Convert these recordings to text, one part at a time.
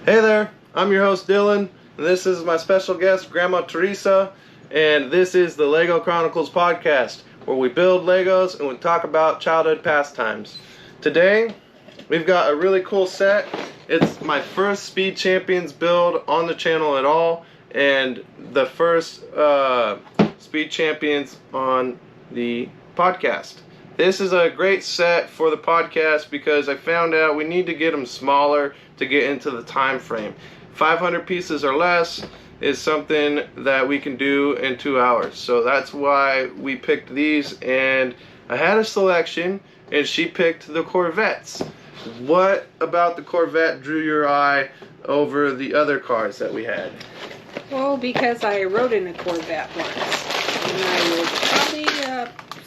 Hey there, I'm your host Dylan, and this is my special guest, Grandma Teresa, and this is the Lego Chronicles podcast, where we build Legos and we talk about childhood pastimes. Today, we've got a really cool set. It's my first Speed Champions build on the channel at all, and the first Speed Champions on the podcast. This is a great set for the podcast because I found out we need to get them smaller to get into the time frame. 500 pieces or less is something that we can do in 2 hours. So that's why we picked these, and I had a selection and she picked the Corvettes. What about the Corvette drew your eye over the other cars that we had? Well, because I rode in a Corvette once, and I was probably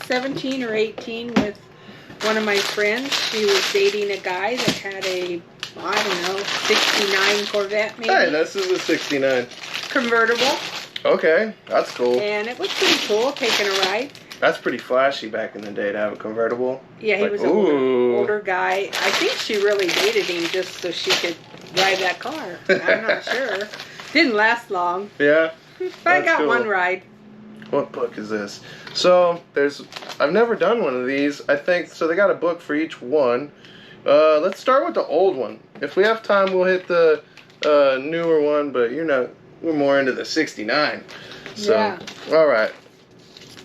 17 or 18 with one of my friends. She was dating a guy that had a, I don't know, 69 Corvette maybe. Hey, this is a 69. Convertible. Okay, that's cool. And it was pretty cool taking a ride. That's pretty flashy back in the day to have a convertible. Yeah, he was an older guy. I think she really dated him just so she could drive that car. I'm not sure. Didn't last long. Yeah. But I got one ride. What book is this? So I've never done one of these. I think so. They got a book for each one. Let's start with the old one. If we have time, we'll hit the newer one. But we're more into the 69. So yeah. All right.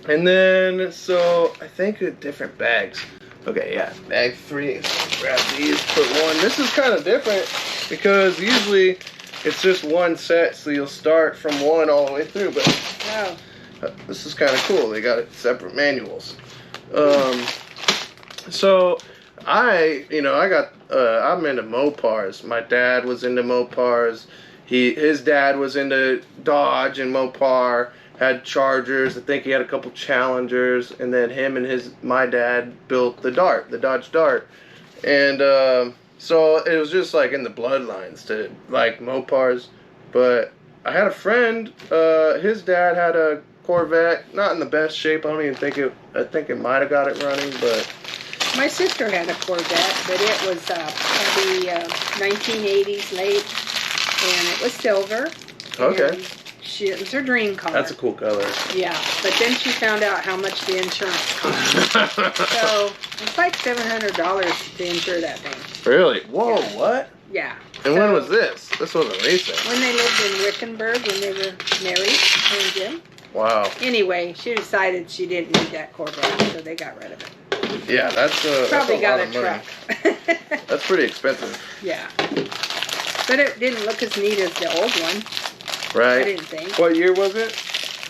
And then so I think different bags. Okay, yeah, bag 3. Grab these. Put one. This is kind of different because usually it's just one set, so you'll start from one all the way through. But this is kind of cool. They got separate manuals. So I'm into Mopars. My dad was into Mopars. His dad was into Dodge and Mopar. Had Chargers. I think he had a couple Challengers, and then him and my dad built the Dodge Dart, and so it was just like in the bloodlines to like Mopars. But I had a friend. His dad had a Corvette, not in the best shape. I don't even think it. I think it might have got it running, but my sister had a Corvette, but it was probably 1980s late, and it was silver. Okay. It was her dream car. That's a cool color. Yeah, but then she found out how much the insurance cost. So it's like $700 to insure that thing. Really? Whoa! Yeah. What? Yeah. And when was this? This wasn't recent. When they lived in Wickenburg, when they were married, her and Jim. Wow. Anyway, she decided she didn't need that Corvette, so they got rid of it. Yeah, that's probably got a lot of truck. money. That's pretty expensive. Yeah. But it didn't look as neat as the old one. Right. I didn't think. What year was it?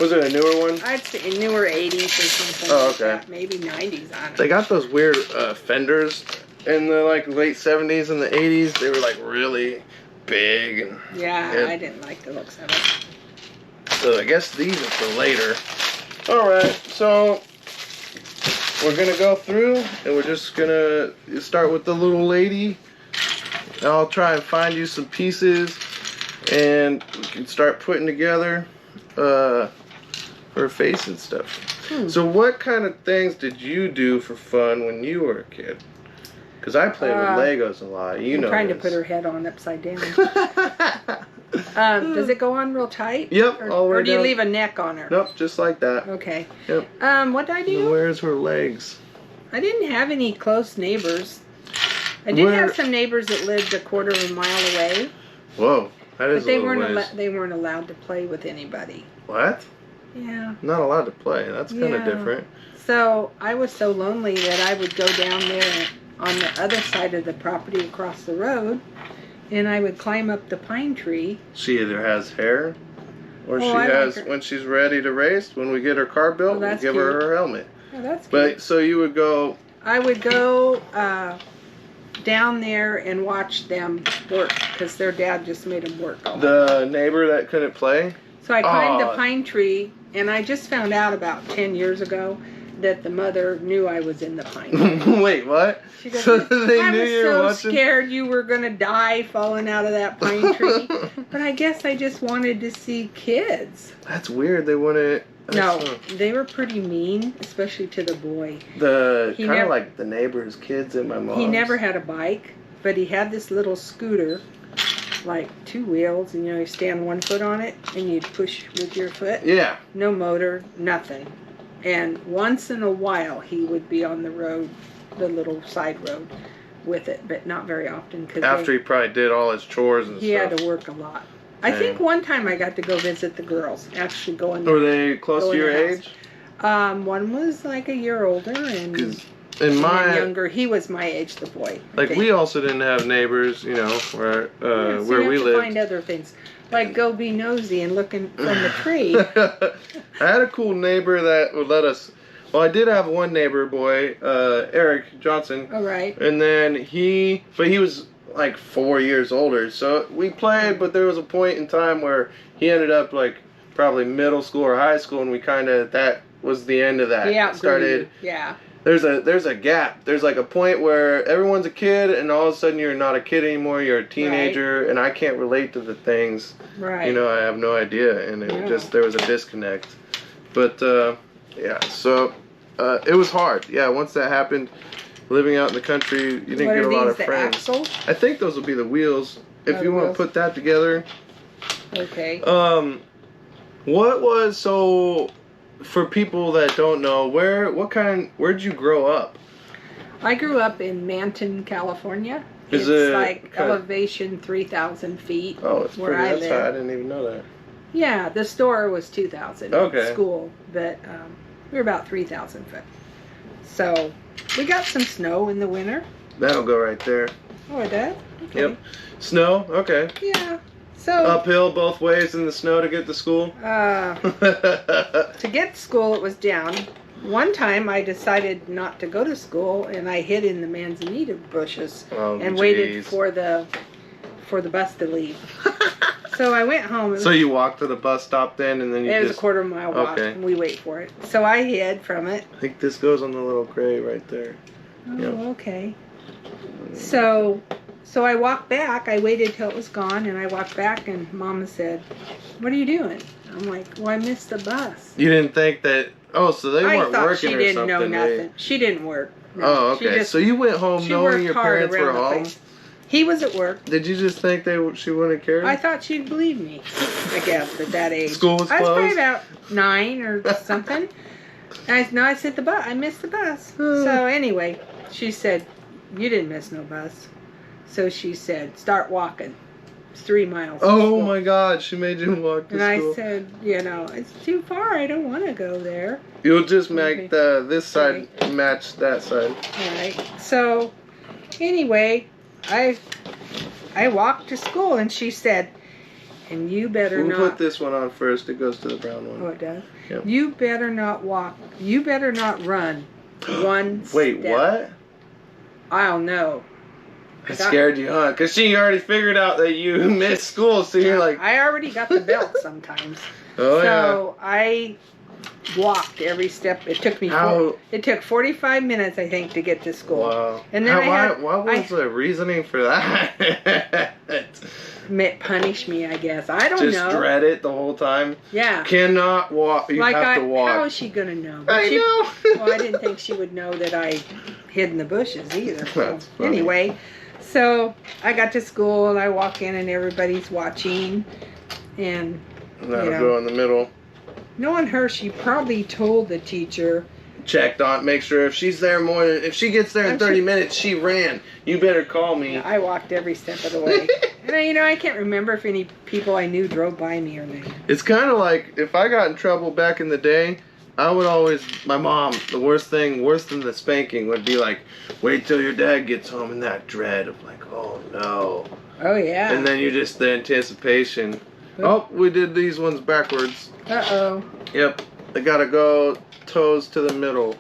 Was it a newer one? I'd say newer 80s or something. Oh, like okay. that. Maybe 90s. I don't know. They got those weird fenders in the late 70s and the 80s. They were really big and yeah, I didn't like the looks of it. So I guess these are for later. All right, so we're gonna go through and we're just gonna start with the little lady. I'll try and find you some pieces, and we can start putting together her face and stuff. So what kind of things did you do for fun when you were a kid? Because I played with Legos a lot. I'm trying to put her head on upside down. Does it go on real tight? Yep. Or do you leave a neck on her? Nope, just like that. Okay. Yep. What did I do? Where's her legs? I didn't have any close neighbors. I did have some neighbors that lived a quarter of a mile away. Whoa, that is but a little ways. They weren't allowed to play with anybody. What? Yeah. Not allowed to play. That's kind of different. So I was so lonely that I would go down there on the other side of the property across the road, and I would climb up the pine tree. She either has hair, or she has, when she's ready to race, when we get her car built, we'll give her her helmet. Oh, that's cute. But, so you would go... I would go down there and watch them work, because their dad just made them work all the neighbor that couldn't play? So I climbed the pine tree, and I just found out about 10 years ago that the mother knew I was in the pine tree. Wait, what? She goes, so they I knew was you were so watching? Scared you were going to die falling out of that pine tree. But I guess I just wanted to see kids. That's weird. They wouldn't... No, they were pretty mean, especially to the boy. Kind of like the neighbor's kids and my mom's. He never had a bike, but he had this little scooter. like 2 wheels, and you stand 1 foot on it, and you'd push with your foot. Yeah. No motor, nothing. And once in a while, he would be on the road, the little side road, with it, but not very often. Cause After he probably did all his chores and he stuff. had to work a lot. I think one time I got to go visit the girls, actually go in. Were they close to your age? One was like a year older, and in my younger. He was my age, the boy. Like we also didn't have neighbors, where So where you we have to lived. find other things, like go be nosy and looking from the tree. I had a cool neighbor that would let us. Well, I did have one neighbor boy, Eric Johnson. All right. And then he was like 4 years older, so we played. But there was a point in time where he ended up like probably middle school or high school, and we that was the end of that. Yeah. Started. Yeah. There's a gap. There's like a point where everyone's a kid, and all of a sudden you're not a kid anymore. You're a teenager, and I can't relate to the things. Right. I have no idea, and there was a disconnect. But yeah, so it was hard. Yeah, once that happened, living out in the country, you didn't get a lot of friends. Axles? I think those will be the wheels. If you want to put that together. Okay. What was so? For people that don't know, where'd you grow up? I grew up in Manton, California. It's like elevation 3,000 feet. Oh, it's where pretty. I That's live. high. I didn't even know that. Yeah, the store was 2,000. Okay. School, but we were about 3,000 foot. So we got some snow in the winter. That'll go right there. Oh, it does? Okay. Yep. Snow. Okay. Yeah. So uphill both ways in the snow to get to school. To get to school, it was down. One time, I decided not to go to school, and I hid in the manzanita bushes and waited for the bus to leave. So I went home. So you walked to the bus stop then, and then it was a quarter-mile walk, and we wait for it. So I hid from it. I think this goes on the little gray right there. Oh, yep. Okay. So I walked back. I waited till it was gone, and I walked back, and Mama said, "What are you doing?" I'm like, "Well, I missed the bus." You didn't think that? Oh, so they weren't working or something. I thought she didn't know nothing. She didn't work. No. Oh, okay. So you went home knowing your parents were home? He was at work. Did you just think she wouldn't care? I thought she'd believe me. I guess at that age. School was closed? I was probably about 9 or something. I said I missed the bus. So anyway, she said, "You didn't miss no bus." So she said, "Start walking. It's 3 miles." Oh my God, she made you walk to school. And I said, "It's too far. I don't want to go there." You'll just make this side match that side. All right. So anyway, I walked to school, and she said, "And you better not." We'll put this one on first. It goes to the brown one. Oh, it does? Yep. "You better not walk. You better not run one Wait, step." what? I don't know. It scared you, huh? Because she already figured out that you missed school, so you're like... I already got the belt sometimes. Oh, so I walked every step. It took me. It took 45 minutes, I think, to get to school. Wow. And then what was the reasoning for that? Punish me, I guess. I don't know. Just dread it the whole time. Yeah. Cannot walk. You have to walk. How is she gonna know? I know. Well, I didn't think she would know that I hid in the bushes either. So anyway, so I got to school and I walk in and everybody's watching, and that'll go in the middle. Knowing her, she probably told the teacher. Checked on, make sure if she's there if she gets there in 30 minutes, she ran. You better call me. Yeah, I walked every step of the way. And I can't remember if any people I knew drove by me or not. It's kind of like if I got in trouble back in the day, I would always, my mom, the worst thing, worse than the spanking, would be like, wait till your dad gets home, and that dread of like, oh no. Oh yeah. And then the anticipation. Oh, we did these ones backwards. Uh-oh. Yep. They gotta go toes to the middle.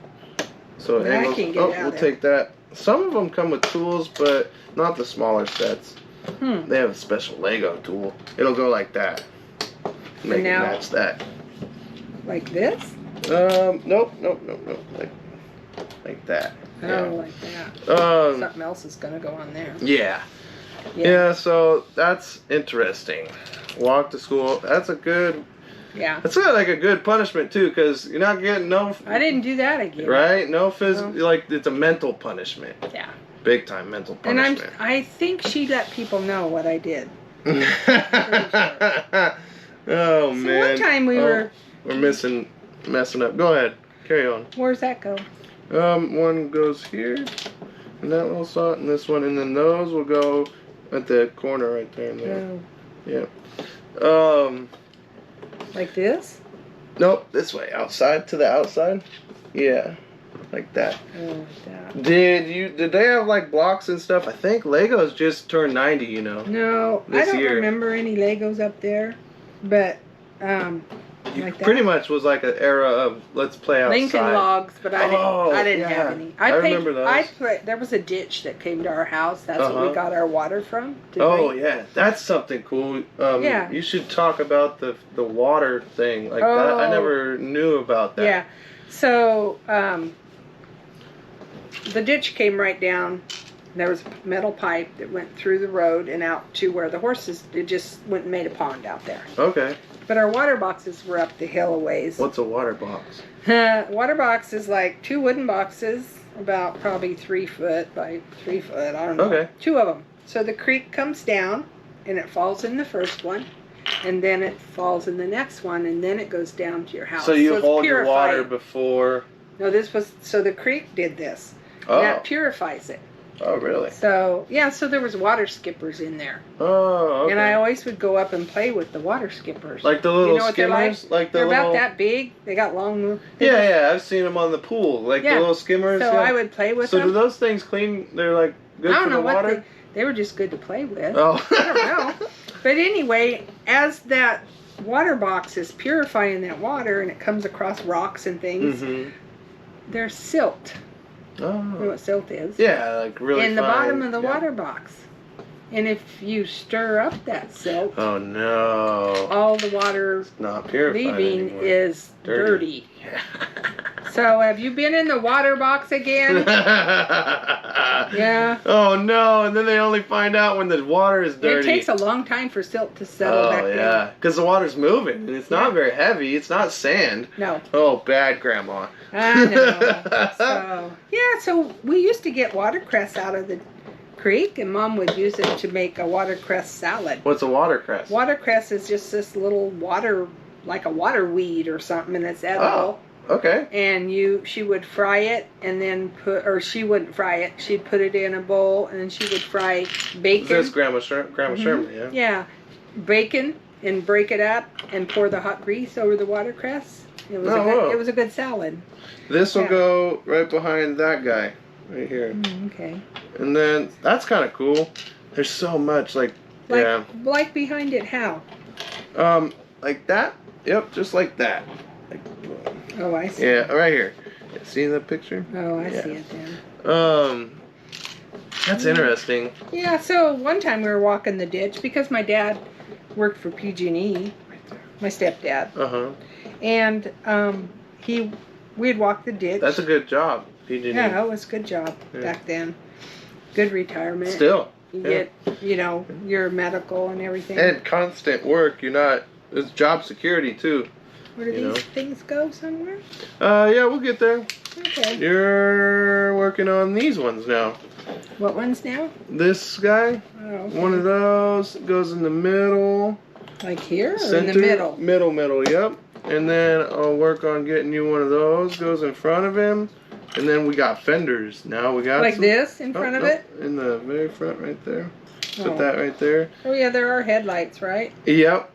So I can get out we'll take that. Some of them come with tools, but not the smaller sets. They have a special Lego tool. It'll go like that. Make it match that. Like this? Nope. Like that. Oh, like that. Something else is gonna go on there. Yeah, so that's interesting. Walk to school. That's a good... Yeah. That's like a good punishment, too, because you're not getting no... I didn't do that again. Right? No physical... Like, it's a mental punishment. Yeah. Big time mental punishment. And I think she let people know what I did. Oh So man. one time we're messing up. Go ahead. Carry on. Where's that go? One goes here, and that little slot, and this one, and then those will go at the corner right there. And there. Oh. Yeah. Like this? Nope. This way. Outside to the outside. Yeah. Like that. Oh, like that. Did they have like blocks and stuff? I think Legos just turned 90, you know. No, I don't remember any Legos up there, but like that. Pretty much was like an era of let's play outside. Lincoln Logs, but I didn't have any. I remember those. There was a ditch that came to our house. That's where we got our water from. Yeah, that's something cool. Yeah. You should talk about the water thing like that. I never knew about that. Yeah, so the ditch came right down. There was a metal pipe that went through the road and out to where the horses. It just went and made a pond out there. Okay. But our water boxes were up the hill a ways. What's a water box? Water box is like 2 wooden boxes, about probably 3 foot by 3 foot. I don't know. Okay. 2 of them. So the creek comes down, and it falls in the first one, and then it falls in the next one, and then it goes down to your house. So you hold your water before. No, so the creek did this. Oh. That purifies it. Oh, really? So, yeah, so there was water skippers in there. Oh, okay. And I always would go up and play with the water skippers. Like the little skimmers? They're about that big. They got long... Yeah, I've seen them on the pool. Like the little skimmers. So I would play with them. So do those things clean? They're like good for the water? I don't know. They were just good to play with. Oh. I don't know. But anyway, as that water box is purifying that water and it comes across rocks and things, there's silt. Oh. You know what silt is? Yeah, like really in the bottom of the water box. And if you stir up that silt, oh no, all the water not purified leaving anymore. Is dirty. Yeah. So have you been in the water box again? Yeah. Oh no, and then they only find out when the water is dirty. It takes a long time for silt to settle back in. Oh yeah, because the water's moving and it's not very heavy. It's not sand. No. Oh, bad grandma. I know. So we used to get watercress out of the creek, and Mom would use it to make a watercress salad. What's a watercress? Watercress is just this little water, like a water weed or something, and it's edible. Oh, okay. And she would fry it, and then she wouldn't fry it. She'd put it in a bowl, and then she would fry bacon. This is Grandma Sherman, yeah? Yeah. Bacon, and break it up, and pour the hot grease over the watercress. It was a good salad. This will go right behind that guy, right here. Okay. And then, that's kind of cool. There's so much, like behind it, how? Like that? Yep, just like that. Like, oh, I see. Yeah, right here. See the picture? Oh, I see it then. That's interesting. Yeah, so one time we were walking the ditch, because my dad worked for PG&E, my stepdad. Uh-huh. And we'd walk the ditch. That's a good job, PG&E. Yeah, it was a good job back then. Good retirement. Still. You get, your medical and everything. And constant work. It's job security, too. Where do these things go somewhere? Yeah, we'll get there. Okay. You're working on these ones now. What ones now? This guy. Oh, okay. One of those goes in the middle. Like here or Center, in the middle? Middle, yep. And then I'll work on getting you one of those. Goes in front of him. And then we got fenders. Now we got this in front of it? In the very front right there. Put that right there. Oh yeah, there are headlights, right? Yep.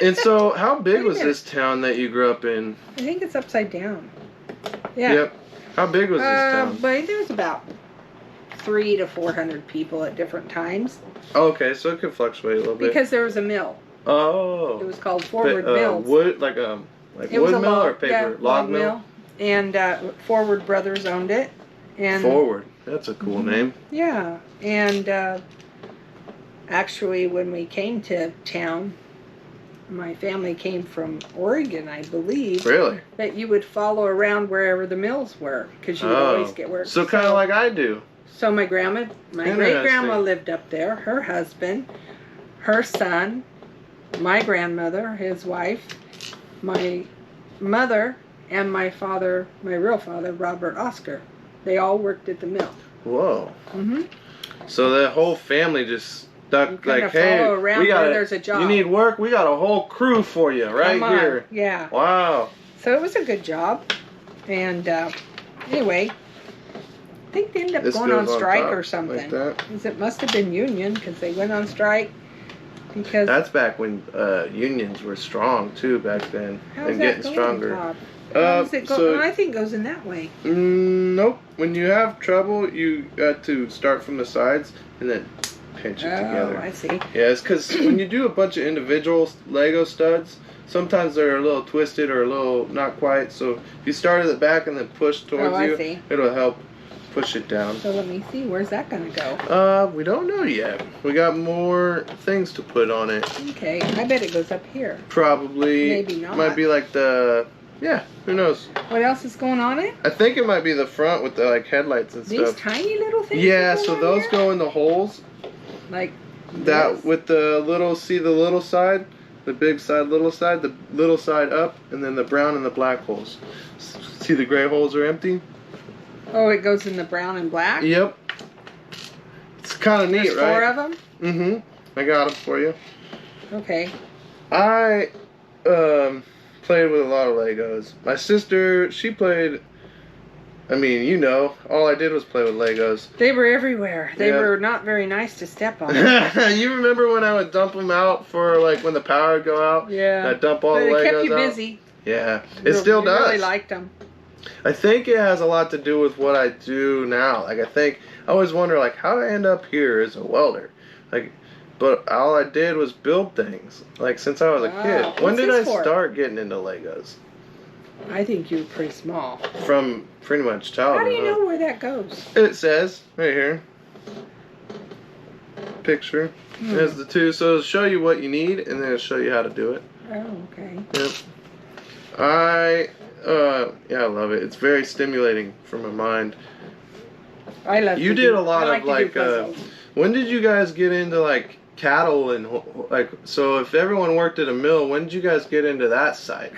And so, how big was this town that you grew up in? I think it's upside down. Yeah. Yep. How big was this town? But there was about 300 to 400 people at different times. Oh, okay, so it could fluctuate a little bit. Because there was a mill. Oh. It was called Forward Mills. Wood, like wood mill or paper? Yeah, log mill. And Forward Brothers owned it. And Forward. That's a cool name. Yeah. And actually, when we came to town, my family came from Oregon, I believe. Really? But you would follow around wherever the mills were, because you would always get work. So kind of like I do. So my great-grandma lived up there, her husband, her son, my grandmother, his wife, my mother, and my father, my real father, Robert Oscar. They all worked at the mill. Whoa. Mm-hmm. So that whole family just You like, hey, follow around we got where there's a job. You need work? We got a whole crew for you right Come on. here. Yeah. Wow. So it was a good job. And anyway, I think they ended up This going on goes on strike top or something. like that. 'Cause it must have been union because they went on strike. Because That's back when unions were strong too back then how's and that getting going, stronger. Bob? How does it go? so- I think it goes in that way. Nope. When you have trouble, you got to start from the sides and then pinch it together. I see. Yeah, it's because when you do a bunch of individual Lego studs, sometimes they're a little twisted or a little not quite. So if you start at the back and then push towards I you, see. it'll help push it down. So let me see. Where's that going to go? We don't know yet. We got more things to put on it. Okay. I bet it goes up here. Probably. Maybe not. Might be like the. Yeah, who knows? What else is going on it? I think it might be the front with the like headlights and These stuff. tiny little things? Yeah, that go so on those here? go in the holes. Like That this? with the little, see the little side, the big side, the little side up, and then the brown and the black holes. See the gray holes are empty? Oh, it goes in the brown and black? Yep. It's kind of neat, There's right? 4 of them? Mm-hmm. I got them for you. Okay. I played with a lot of Legos. My sister, she played. I mean, you know, all I did was play with Legos. They were everywhere. They Yeah. were not very nice to step on. You remember when I would dump them out for like when the power would go out? Yeah. I'd dump all But the it Legos kept you out. busy. Yeah, it still You does. really liked them. I think it has a lot to do with what I do now. Like I always wonder like how did I end up here as a welder? Like, but all I did was build things. Like since I was a Wow. kid. When What's did I this for? start getting into Legos? I think you were pretty small. From pretty much childhood. How do you huh? know where that goes? It says right here. Picture. It has the two, so it'll show you what you need, and then it'll show you how to do it. Oh, okay. Yep. I love it. It's very stimulating for my mind. I love. You to did do- a lot I of like to do puzzles. when did you guys get into like cattle and like? So if everyone worked at a mill, when did you guys get into that side?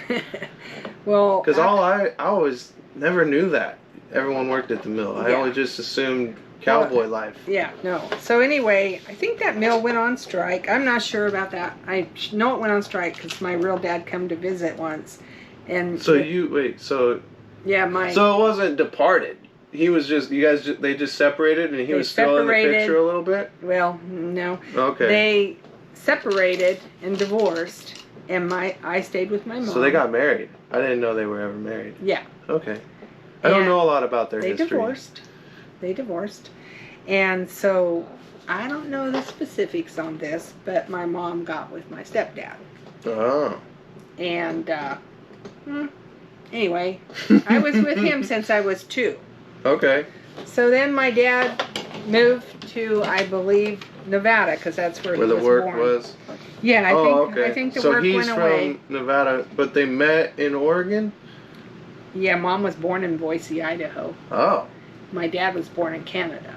Well, Because I always never knew that everyone worked at the mill. I Yeah. only just assumed cowboy life. yeah, no. So anyway, I think that mill went on strike. I'm not sure about that. I know it went on strike because my real dad come to visit once, and So you wait. So yeah, so it wasn't departed. He was just they just separated, and he They was still in the separated. picture a little bit. well, no. Okay. They separated and divorced, and I stayed with my mom. So they got married. I didn't know they were ever married. Yeah. Okay. I don't And know a lot about their They history. divorced. They divorced. And so I don't know the specifics on this, but my mom got with my stepdad. Oh. And anyway, I was with him since I was 2. Okay. So then my dad moved to, I believe, Nevada, because that's where Where he the was work born. was. Yeah, Okay. I think the so work he's went from away. Nevada, but they met in Oregon. Yeah, Mom was born in Boise, Idaho. Oh. My dad was born in Canada.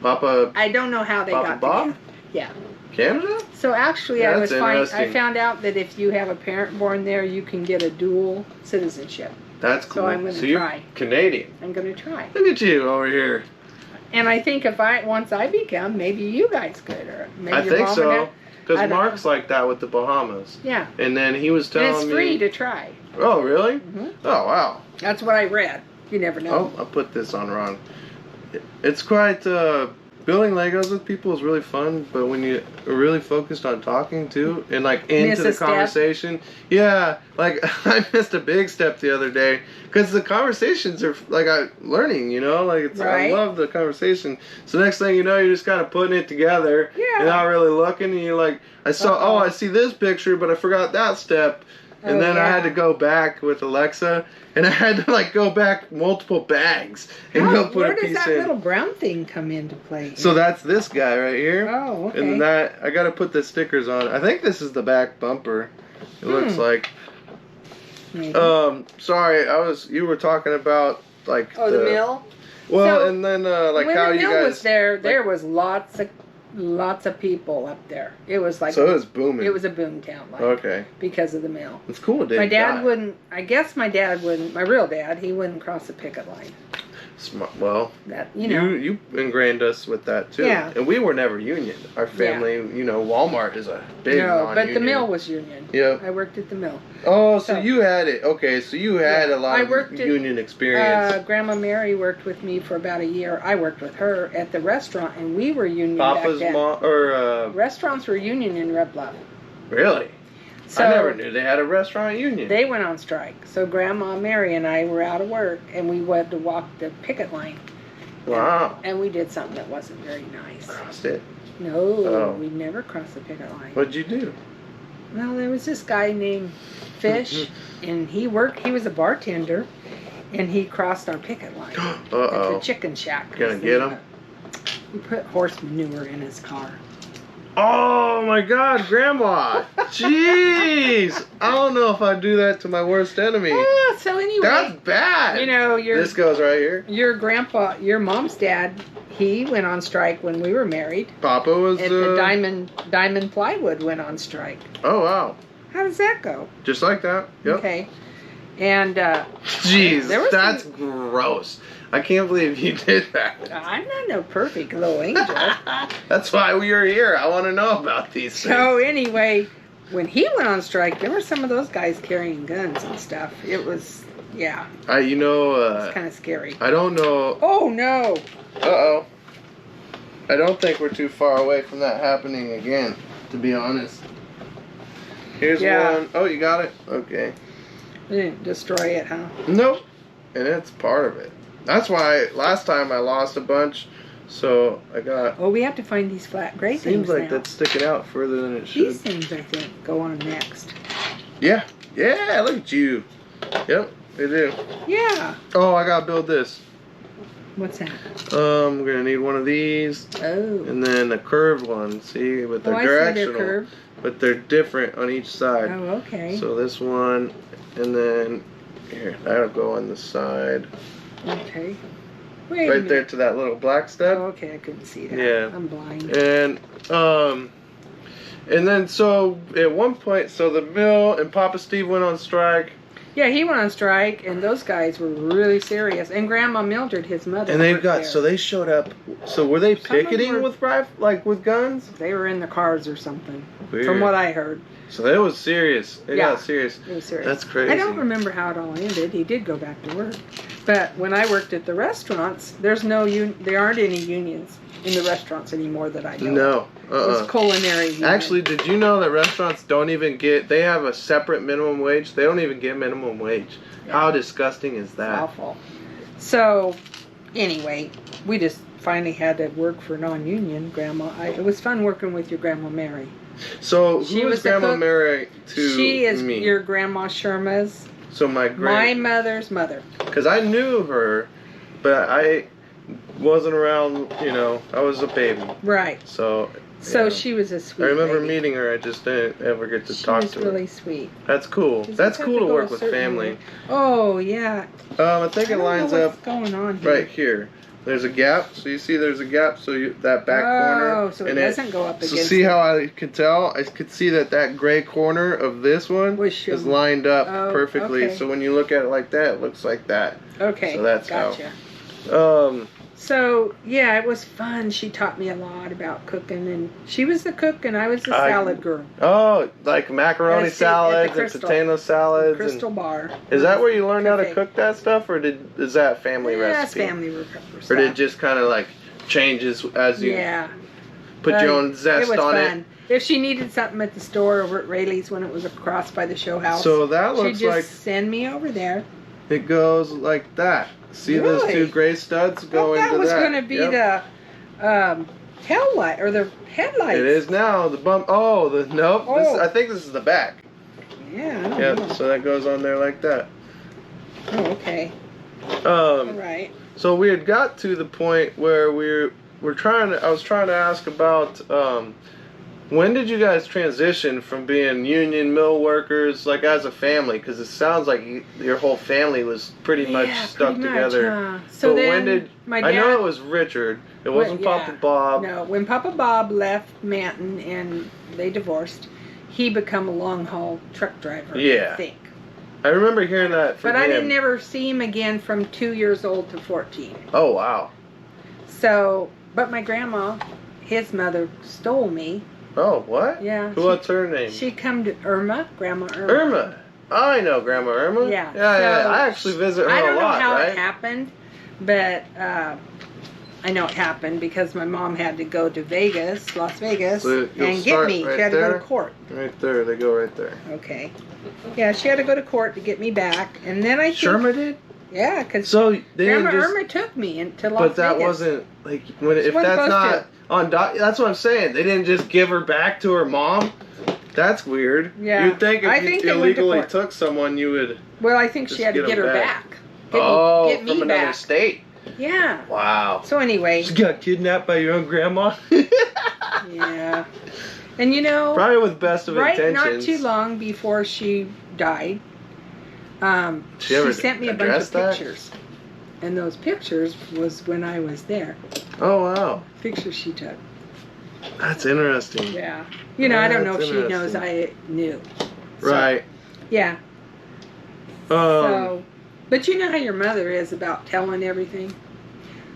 Papa I don't know how they Papa got Bob? together. Yeah. Canada? So actually, Yeah, I that's was I interesting. found out that if you have a parent born there, you can get a dual citizenship. That's cool. So I'm gonna you're try. Canadian. I'm going to try. Look at you over here. And I think once I become, maybe you guys could, or maybe I your think mom so. and dad. Because I don't Mark's like that with the Bahamas. Yeah. And then he was And telling it's me. free to try. Oh, really? Mhm. Oh, wow. That's what I read. You never know. Oh, I put this on wrong. It's quite building Legos with people is really fun, but when you are really focused on talking too and like Miss into a the step. conversation, yeah, like I missed a big step the other day because the conversations are like I'm learning, you know, like it's Right. I love the conversation. So next thing you know, you're just kind of putting it together Yeah. and not really looking, and you're like, I see this picture, but I forgot that step. And Oh, then I had to yeah. go back with Alexa, and I had to like go back multiple bags and go put Where a does piece that in. little brown thing come into play? So that's this guy right here. Oh, okay. And that I got to put the stickers on. I think this is the back bumper. It looks like. Maybe. Sorry, you were talking about like the mill? Well, So, and then like when how the you mill guys was there was lots of people up there. It was like So it was booming. it was a boom town, like, Okay. because of the mill. It's cool. It My didn't dad die. wouldn't. I guess my dad wouldn't. My real dad, he wouldn't cross the picket line. Well, That you ingrained us with that too. Yeah. And we were never union. Our family, Walmart is a big No, non-union. but the mill was union. Yeah. I worked at the mill. Oh, so you had it. Okay, so you had a lot of union experience. Grandma Mary worked with me for about a year. I worked with her at the restaurant, and we were union back then. Restaurants were union in Red Bluff. Really? So I never knew they had a restaurant union. They went on strike. So Grandma Mary and I were out of work, and we went to walk the picket line. Wow. And we did something that wasn't very nice. Crossed it? No, we never crossed the picket line. What'd you do? Well, there was this guy named Fish, and he was a bartender, and he crossed our picket line at the chicken shack. Gonna get him? We put horse manure in his car. Oh my God, Grandma! Jeez! I don't know if I'd do that to my worst enemy. So anyway, that's bad. This goes right here. Your mom's dad, he went on strike when we were married. Papa was at the Diamond Plywood went on strike. Oh wow! How does that go? Just like that. Yep. Okay. And jeez, that's gross. I can't believe you did that. I'm not no perfect little angel. That's why we are here. I want to know about these things. So anyway, when he went on strike, there were some of those guys carrying guns and stuff. It was, yeah. It's kind of scary. I don't know. Oh no. Uh-oh. I don't think we're too far away from that happening again, to be honest. Here's one. Oh, you got it? Okay. You didn't destroy it, huh? Nope. And it's part of it. That's why last time I lost a bunch, so I got... Oh, we have to find these flat gray things Seems like now. that's sticking out further than it should. These things, I think, go on next. Yeah. Yeah, look at you. Yep, they do. Yeah. Oh, I gotta build this. What's that? We're gonna need one of these. Oh. And then a curved one, see? But they're directional. I see they're curved. But they're different on each side. Oh, okay. So this one, and then... Here, that'll go on the side. Okay. Wait right there to that little black step. Oh, okay, I couldn't see that. Yeah. I'm blind. And then so at one point, so the mill and Papa Steve went on strike. Yeah, he went on strike, and those guys were really serious. And Grandma Mildred, his mother, and so they showed up. So were they picketing with guns? They were in the cars or something. Weird. From what I heard. So it was serious. It got serious. It was serious. That's crazy. I don't remember how it all ended. He did go back to work. But when I worked at the restaurants, there aren't any unions in the restaurants anymore that I know. No. It was culinary union. Actually, did you know that restaurants don't even they have a separate minimum wage? They don't even get minimum wage. Yeah. How disgusting is that? It's awful. So, anyway, we just finally had to work for non-union, Grandma. It was fun working with your Grandma Mary. So, who was Grandma Mary to me? She is your Grandma Sherma's. So my mother's mother. Because I knew her, but I wasn't around, I was a baby. Right. So she was a sweet I remember baby. meeting her, I just didn't ever get to talk to her. She was really sweet. That's cool. That's cool to work with family. Way. Oh, yeah. I think it lines up what's going on here. right here. There's a gap, so you see there's a gap, so that back corner. Oh, so it doesn't go up against So see how I could tell? I could see that gray corner of this one is lined up perfectly. Okay. So when you look at it like that, it looks like that. Okay, so that's gotcha. So, yeah, it was fun. She taught me a lot about cooking, and she was the cook, and I was the salad girl. Oh, like macaroni salads and potato salads. Crystal Bar. Is that where you learned how to cook that stuff, or is that family recipe? Yeah, it's family recipe. Or did it just kind of like changes as you put your own zest on fun. If she needed something at the store over at Rayleigh's when it was across by the show house, so that looks she'd just send me over there. It goes like that. See those two gray studs go into that? That was going to be the tail light or the headlights. It is now. The bump. Oh, nope. Oh. I think this is the back. Yeah. Yep. So that goes on there like that. Oh, okay. All right. So we had got to the point where I was trying to ask about when did you guys transition from being union mill workers, like as a family? Because it sounds like your whole family was pretty much stuck together. So but then when did my dad, I know it was Richard. It wasn't Papa Bob. No, when Papa Bob left Manton and they divorced, he became a long haul truck driver. Yeah. I think. I remember hearing that from But I him. didn't ever see him again from 2 years old to 14. Oh, wow. So, but my grandma, his mother, stole me. Oh, what? Yeah. What's her name? She come to Irma, Grandma Irma. Irma. I know Grandma Irma. Yeah. Yeah. So, I actually visit her I don't a lot, know how right? it happened, but I know it happened because my mom had to go to Vegas, Las Vegas, So you'll and get start me. right She had to go there? to court. Right there. They go right there. Okay. Yeah, she had to go to court to get me back, and then I think, Sherma did? yeah, because So they Grandma didn't just... Irma took me to Las But that Vegas. wasn't like when if wasn't that's supposed not to. on that's what I'm saying. They didn't just give her back to her mom. That's weird. Yeah. You'd think if I you think they went to illegally court. took someone, you would. Well, I think she Just had to get get 'em her back. back. Get me from another back. state. Yeah. Wow. So anyway, She got kidnapped by your own grandma. yeah. And you know, Probably with best of right intentions. not too long before she died, She ever sent me a bunch of addressed that? pictures. And those pictures was when I was there. Oh wow, Pictures she took. that's interesting. Yeah. You know, I don't know if That's she knows interesting. I knew. So, Right. Yeah. Um, So, but you know how your mother is about telling everything.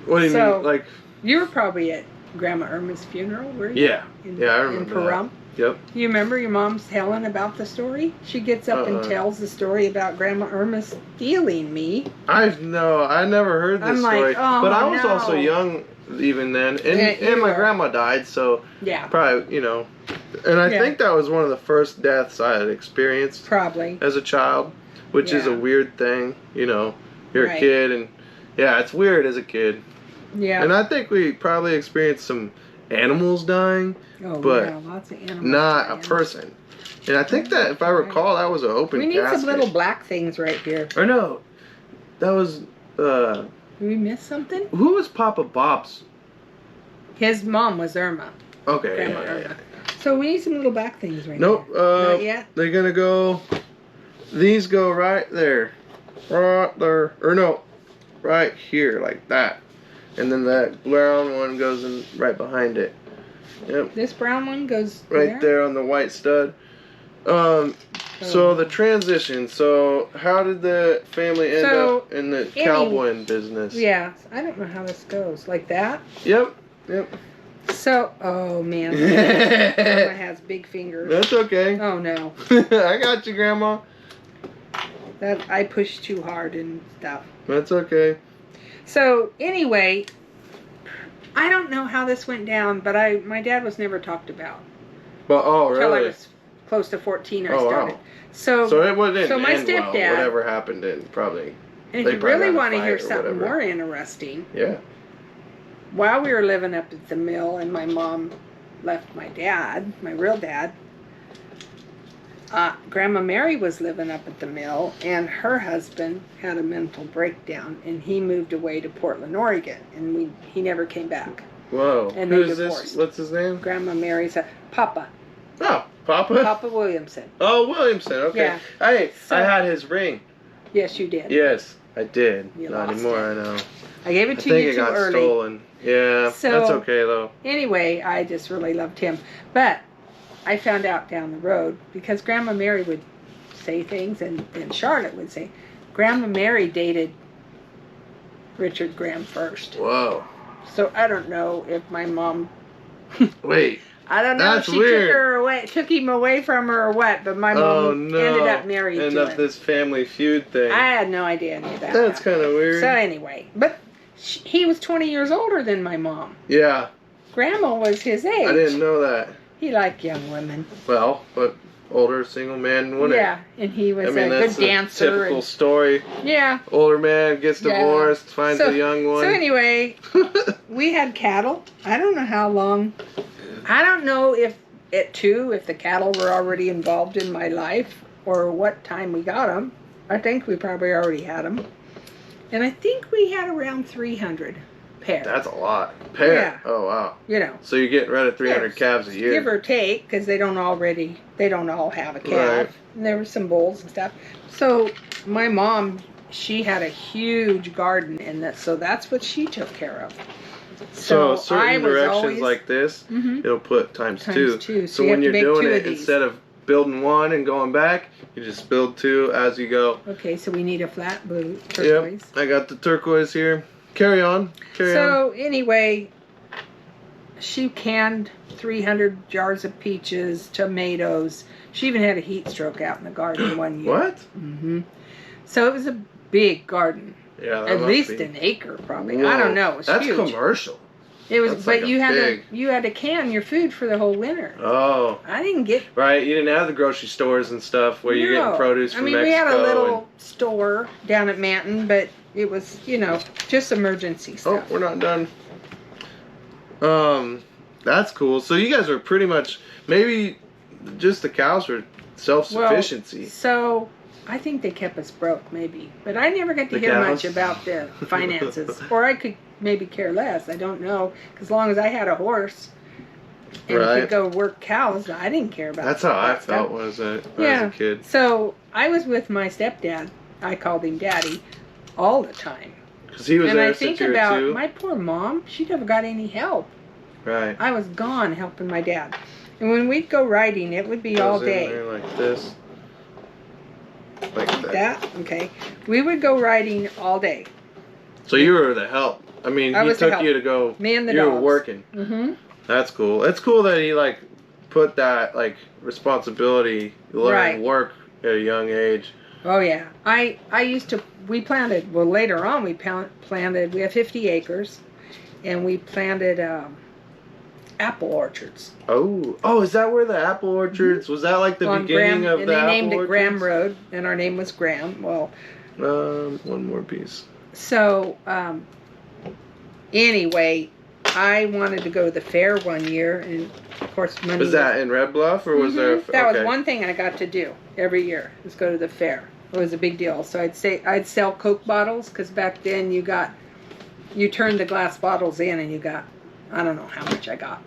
what do you so- mean? Like, You were probably at Grandma Irma's funeral, were you? yeah, In, yeah, I in remember Pahrump. that. Yep. You remember your mom's telling about the story? She gets up and tells the story about Grandma Irma stealing me. I never heard this I'm like, story, oh, but I was no. also young even then, and, Yeah, and you my were. grandma died, so Yeah, probably and I Yeah. think that was one of the first deaths I had experienced probably. as a child, which is a Yeah. weird thing. You're Right. a kid, and yeah, it's weird as a kid. Yeah. And I think we probably experienced some animals dying, Oh, but yeah, lots of animals. not a dying. person. And I think that, if I recall, that was an open We need casket. some little black things right here. Or no, that was, Did we miss something? who was Papa Bob's? His mom was Irma. Okay, Grandma yeah. Irma. So we need some little black things right Nope, here. Not yet? they're gonna go, these go right there. Right there, or no, right here, like that. And then that brown one goes in right behind it. Yep. This brown one goes Right there on the white stud. So the transition. So how did the family end up in the cowboy business? Yeah, I don't know how this goes. Like that? Yep. So, oh man. Grandma has big fingers. That's okay. Oh no. I got you, Grandma. That I pushed too hard and stuff. That's okay. So anyway, I don't know how this went down, but my dad was never talked about. But Until I really? was close to 14, I Oh, wow. started. So So it wasn't so my end well. stepdad- Whatever happened, it probably. and they if you probably really got in a want to fight hear or something whatever. more interesting, Yeah. while we were living up at the mill and my mom left my dad, my real dad, Grandma Mary was living up at the mill, and her husband had a mental breakdown, and he moved away to Portland, Oregon, and he never came back. Whoa. And they Who's divorced. this? What's his name? Grandma Mary's Papa Oh, Papa. Papa Williamson. Oh, Williamson. Okay. Yeah. Hey, So- I had his ring. Yes, you did. Yes, I did. You Not lost anymore. it. I know. I gave I it to think you it too got early. stolen. Yeah, So- that's okay though. Anyway, I just really loved him. But I found out down the road, because Grandma Mary would say things, and then Charlotte would say, Grandma Mary dated Richard Graham first. Whoa. So I don't know if my mom, Wait. I don't know That's if she weird. took him away from her or what, but my mom Oh no. ended up married End to up him. this family feud thing. I had no idea any of that. That's kind of weird. So anyway, but he was 20 years older than my mom. Yeah, Grandma was his age. I didn't know that. He liked young women. Well, but older single man wouldn't. Yeah, and he was I mean, a that's good dancer. typical and, story. yeah. Older man gets Yeah. divorced, finds a young one. So anyway, we had cattle. I don't know how long. I don't know if the cattle were already involved in my life or what time we got them. I think we probably already had them. And I think we had around 300 pairs. That's a lot. Pair. Yeah. Oh wow. You know, So you're getting rid of 300 calves a year. give or take, because they don't all have a calf. Right. And there were some bulls and stuff. So my mom, she had a huge garden, and so that's what she took care of. So I certain was directions always, like this, Mhm. it'll put times two. Times two. So you when have you're to make doing two it, of these. instead of building one and going back. You just build two as you go. Okay, so we need a flat blue turquoise. Yep, I got the turquoise here. Carry on. Carry on. So anyway, she canned 300 jars of peaches, tomatoes. She even had a heat stroke out in the garden one year. What? Mm-hmm. So it was a big garden. Yeah, that at must least be. an acre, probably. Whoa, I don't know. It was that's huge. commercial. It was, That's but like you a had big- to can your food for the whole winter. Oh, I didn't get. right. You didn't have the grocery stores and stuff where you're getting produce from Mexico. we had a little store down at Manton, but it was, just emergency Oh, stuff. we're not done. That's cool. So you guys were pretty much, maybe just the cows were self-sufficiency. Well, so I think they kept us broke, maybe. But I never got to The hear cows? much about the finances. Or I could maybe care less. I don't know. Because as long as I had a horse and Right. could go work cows, I didn't care about That's how I that stuff. felt when I was a kid. So I was with my stepdad. I called him Daddy all the time. Because he was And there I since think you were about two. my poor mom. She never got any help. Right. I was gone helping my dad. And when we'd go riding, it would be all Goes in day. there like this. Like that. That? Okay. We would go riding all day. So you were the help. I mean, I he was the took help. you to go. Me and the you were dogs. working. Mm-hmm. That's cool. It's cool that he put that responsibility, learn Right. work at a young age. Oh, yeah. We planted, well, later on we planted, we have 50 acres, and we planted apple orchards. Oh, is that where the apple orchards, was that like the On beginning Graham, of and the they apple named it Graham orchards? Road, and our name was Graham. Well, One more piece. so, anyway, I wanted to go to the fair one year, and of course money Was that in Red Bluff, or was there? That okay. was one thing I got to do every year, was go to the fair. It was a big deal. So I'd sell Coke bottles, because back then you turned the glass bottles in and you got, I don't know how much I got,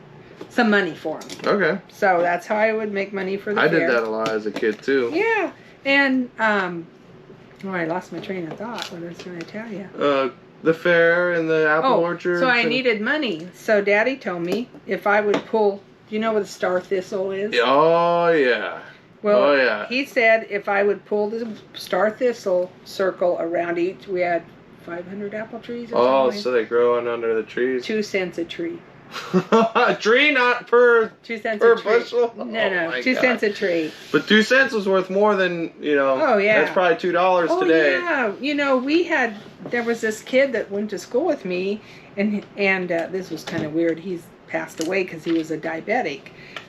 some money for them. Okay. So that's how I would make money for the I fair. did that a lot as a kid too. Yeah. And, I lost my train of thought. What was I going to tell you? The fair and the apple orchards. So I and- needed money. So Daddy told me if I would pull, do you know what a star thistle is? Oh yeah. Well, Oh, yeah. he said if I would pull the star thistle circle around each, we had 500 apple trees or Oh, something. so they grow on under the trees. 2 cents a tree. A tree, not per 2 cents per a tree. bushel. No, Oh, my 2 God. cents a tree. But 2 cents was worth more than Oh, yeah. That's probably $2 Oh, today. yeah. There was this kid that went to school with me, and this was kind of weird. He's passed away because he was a diabetic,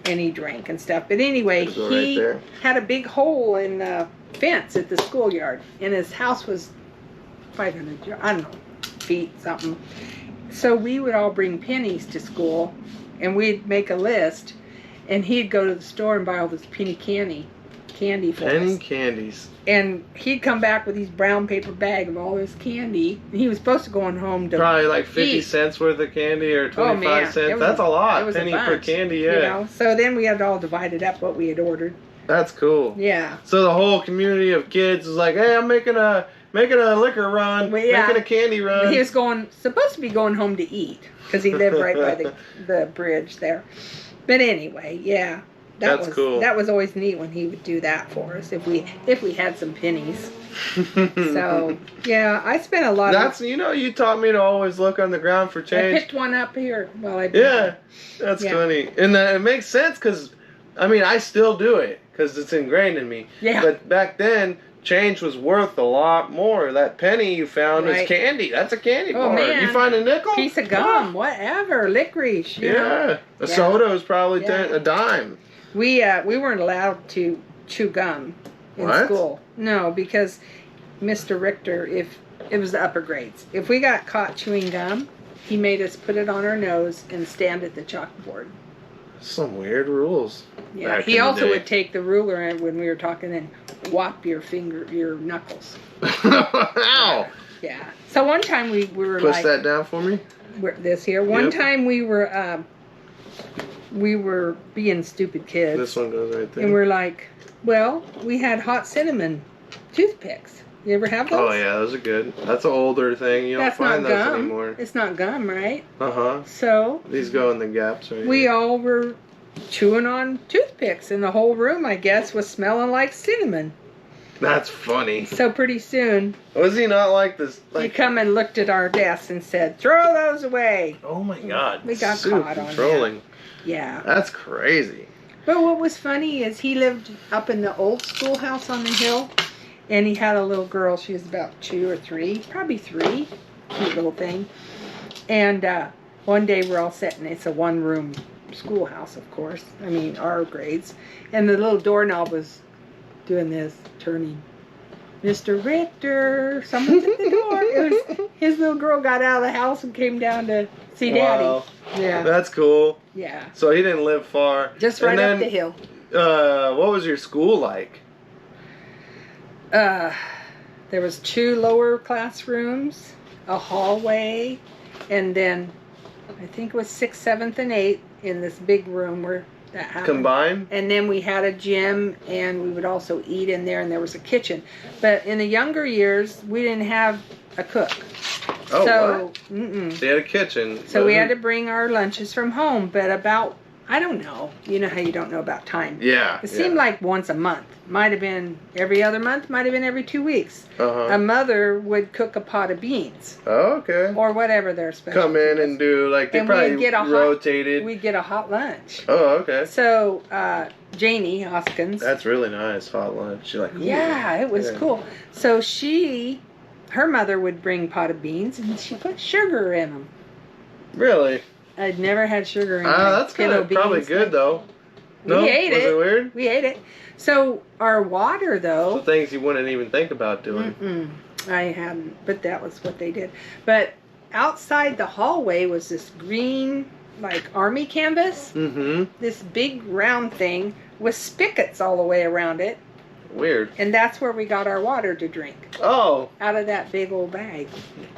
and he drank and stuff. But anyway, There's one he right there. had a big hole in the fence at the schoolyard, and his house was 500, I don't know, feet, something. So we would all bring pennies to school, and we'd make a list, and he'd go to the store and buy all this penny candy for Penny us. candies. And he'd come back with these brown paper bag of all this candy, and he was supposed to go on home to Probably like 50 eat. cents worth of candy or 25 man, it cents. was That's a lot. it was a Penny per bunch, candy, yeah. So then we had all divided up what we had ordered. That's cool. Yeah. So the whole community of kids is like, hey, I'm making a liquor run, Well, yeah. making a candy run. He was supposed to be going home to eat, because he lived right by the bridge there. But anyway, yeah. That's cool. That was always neat when he would do that for us if we had some pennies. So yeah, I spent a lot That's you taught me to always look on the ground for I change. picked one up here while I Yeah, that's Yeah. funny, and it makes sense because, I still do it because it's ingrained in me. Yeah. But back then, change was worth a lot more. That penny you found was Right. candy. That's a candy Oh, bar. man. You find a nickel? piece of gum, whatever, licorice. You know? Yeah, a Yeah. soda was probably Yeah. a dime. We weren't allowed to chew gum in What? school. No, because Mr. Richter, if it was the upper grades, if we got caught chewing gum, he made us put it on our nose and stand at the chalkboard. Some weird rules. Yeah. back He in the also day. would take the ruler and when we were talking and whop your knuckles. Ow! Yeah. So one time we were Push like that down for me. this here. One Yep. time we were being stupid kids. This one goes right there. And we're like, well, we had hot cinnamon toothpicks. You ever have those? Oh yeah, those are good. That's an older thing. You don't That's find not those gum. anymore. It's not gum, right? Uh huh. So These go in the gaps right we here. all were chewing on toothpicks, and the whole room, I guess, was smelling like cinnamon. That's funny. So pretty soon, Was he not like this? he come and looked at our desk and said, "Throw those away." Oh my God. We got Super caught on controlling. that. Yeah. That's crazy. But what was funny is he lived up in the old schoolhouse on the hill, and he had a little girl. She was about 2 or 3, probably 3. Cute little thing. And one day we're all sitting. It's a one-room schoolhouse, of course. I mean, our grades. And the little doorknob was doing this, turning. Mr. Richter, someone's at the door. It was, his little girl got out of the house and came down to see Wow. Daddy. Yeah. That's cool. Yeah. So he didn't live far. Just right up the hill. What was your school like? There was 2 lower classrooms, a hallway, and then I think it was 6th, 7th, and 8th in this big room where that happened. Combined? And then we had a gym, and we would also eat in there, and there was a kitchen. But in the younger years, we didn't have a cook. Oh, so, what? They had a kitchen. So we had to bring our lunches from home, but about, I don't know. You know how you don't know about time. Yeah. It seemed like once a month. Might have been every other month, might have been every 2 weeks. Uh-huh. A mother would cook a pot of beans. Oh, okay. Or whatever their specialty Come in was. and do, like, they And probably we'd get a hot- rotated. We'd get a hot lunch. Oh, okay. So, Janie Hoskins. That's really nice, hot lunch. You're like, ooh. Yeah, it was Yeah. cool. So her mother would bring pot of beans, and she put sugar in them. Really? I'd never had sugar in That's pinto kind of probably beans. good, though. No? We ate Was it weird? We ate it. So our water, though. So things you wouldn't even think about doing. I hadn't, but that was what they did. But outside the hallway was this green, like, army canvas. Mm-hmm. This big round thing with spigots all the way around it. Weird. And that's where we got our water to drink. Oh. Out of that big old bag.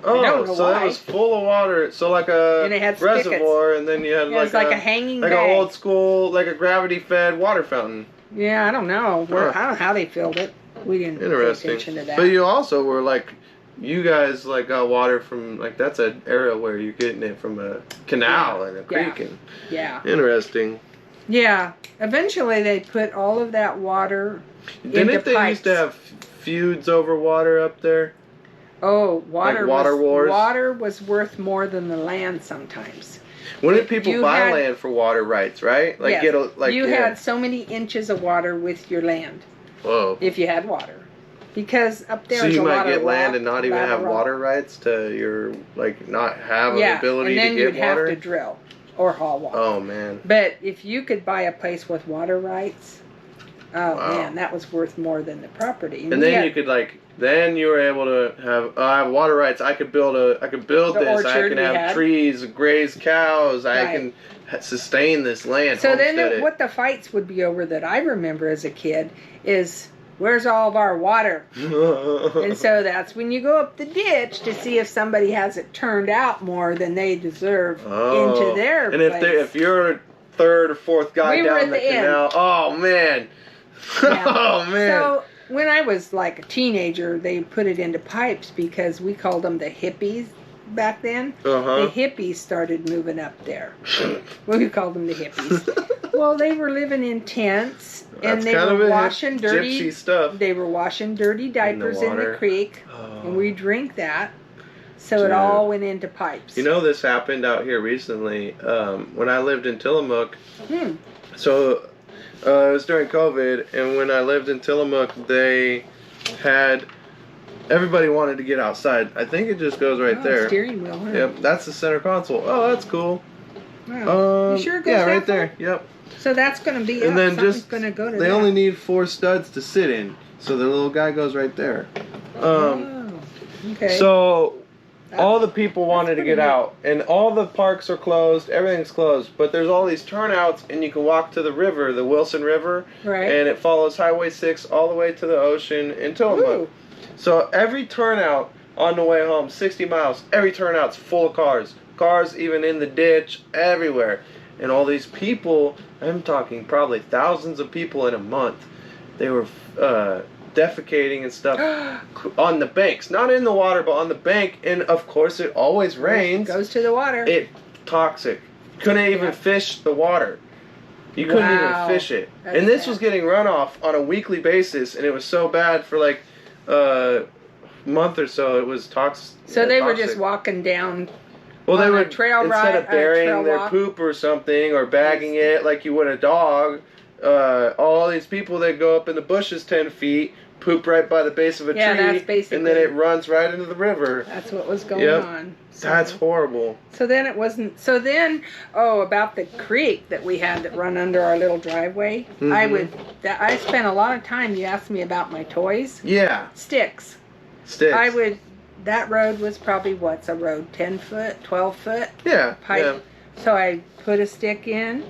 Oh, I don't know so why. that was full of water. So like a And it had reservoir, and then you had It was like a hanging like bag. an old school, like a gravity-fed water fountain. Yeah, I don't know. Huh. I don't know how they filled it. We didn't pay Interesting. attention to that. But you also were like, you guys like got water from like that's an area where you're getting it from a canal and a creek and yeah. interesting. Yeah. Eventually they put all of that water Didn't into they pipes. used to have feuds over water up there? Oh, water Like water wars? Water was worth more than the land sometimes. Wouldn't people You buy had- land for water rights, right? Like Yes. get a like you yeah. had so many inches of water with your land Whoa. if you had water. Because up there So is you a might lot get of land rock, and not even lava have rock. water rights to your like not have Yeah, an ability and then to get you'd water. have to drill or haul water. Oh man. But if you could buy a place with water rights, oh Wow. man, that was worth more than the property. And then you could like then you were able to have I have water rights. I could build The this. I orchard can we have had. trees, graze cows. I Right. can sustain this land. So then homestead it. what the fights would be over that I remember as a kid is where's all of our water? And so that's when you go up the ditch to see if somebody has it turned out more than they deserve into their and place. if you're third or fourth guy We were down at the the end. canal, oh man, Yeah. oh man. So when I was like a teenager, they put it into pipes because we called them the hippies back then. Uh-huh. The hippies started moving up there. We called them the hippies. Well, they were living in tents and That's they kind of were a washing dirty gypsy stuff. They were washing dirty diapers in the water. creek, Oh. and we drink that. So Dude. it all went into pipes. You know, this happened out here recently when I lived in Tillamook. So it was during COVID, and when I lived in Tillamook, they had everybody wanted to get outside. I think it just goes right Oh, there. Steering wheel. Huh? Yep, that's the center console. Oh, that's cool. Wow. You sure it goes yeah, that right far? there. Yep. So that's going to be And up. then Something's just going to go to they that. only need 4 studs to sit in, so the little guy goes right there. Oh, okay. So That's- all the people wanted to pretty get neat. out, and all the parks are closed. Everything's closed, but there's all these turnouts, and you can walk to the river, the Wilson River, Right. and it follows Highway 6 all the way to the ocean in Tillamook. Ooh. So every turnout on the way home, 60 miles, every turnout's full of cars. Cars even in the ditch, everywhere. And all these people, I'm talking probably thousands of people in a month, they were defecating and stuff on the banks. Not in the water, but on the bank. And of course, it always rains. Goes to the water. It toxic. Couldn't even Yeah. fish the water. You couldn't even Wow. fish it. That's And this sad. was getting runoff on a weekly basis, and it was so bad for like a month or so. It was toxic. So they were just walking down. Well, they on a would, trail instead ride, of burying trail their walk. poop or something, or bagging it like you would a dog, all these people that go up in the bushes 10 feet, poop right by the base of a Yeah, tree, that's basically- and then it runs right into the river. That's what was going Yep. on. So, That's horrible. So then it wasn't. So then, about the creek that we had that run under our little driveway. Mhm. I spent a lot of time. You asked me about my toys. Yeah, Sticks. sticks. That road was probably what's a road, 10 foot, 12 foot Yeah, pipe. yeah. So I put a stick in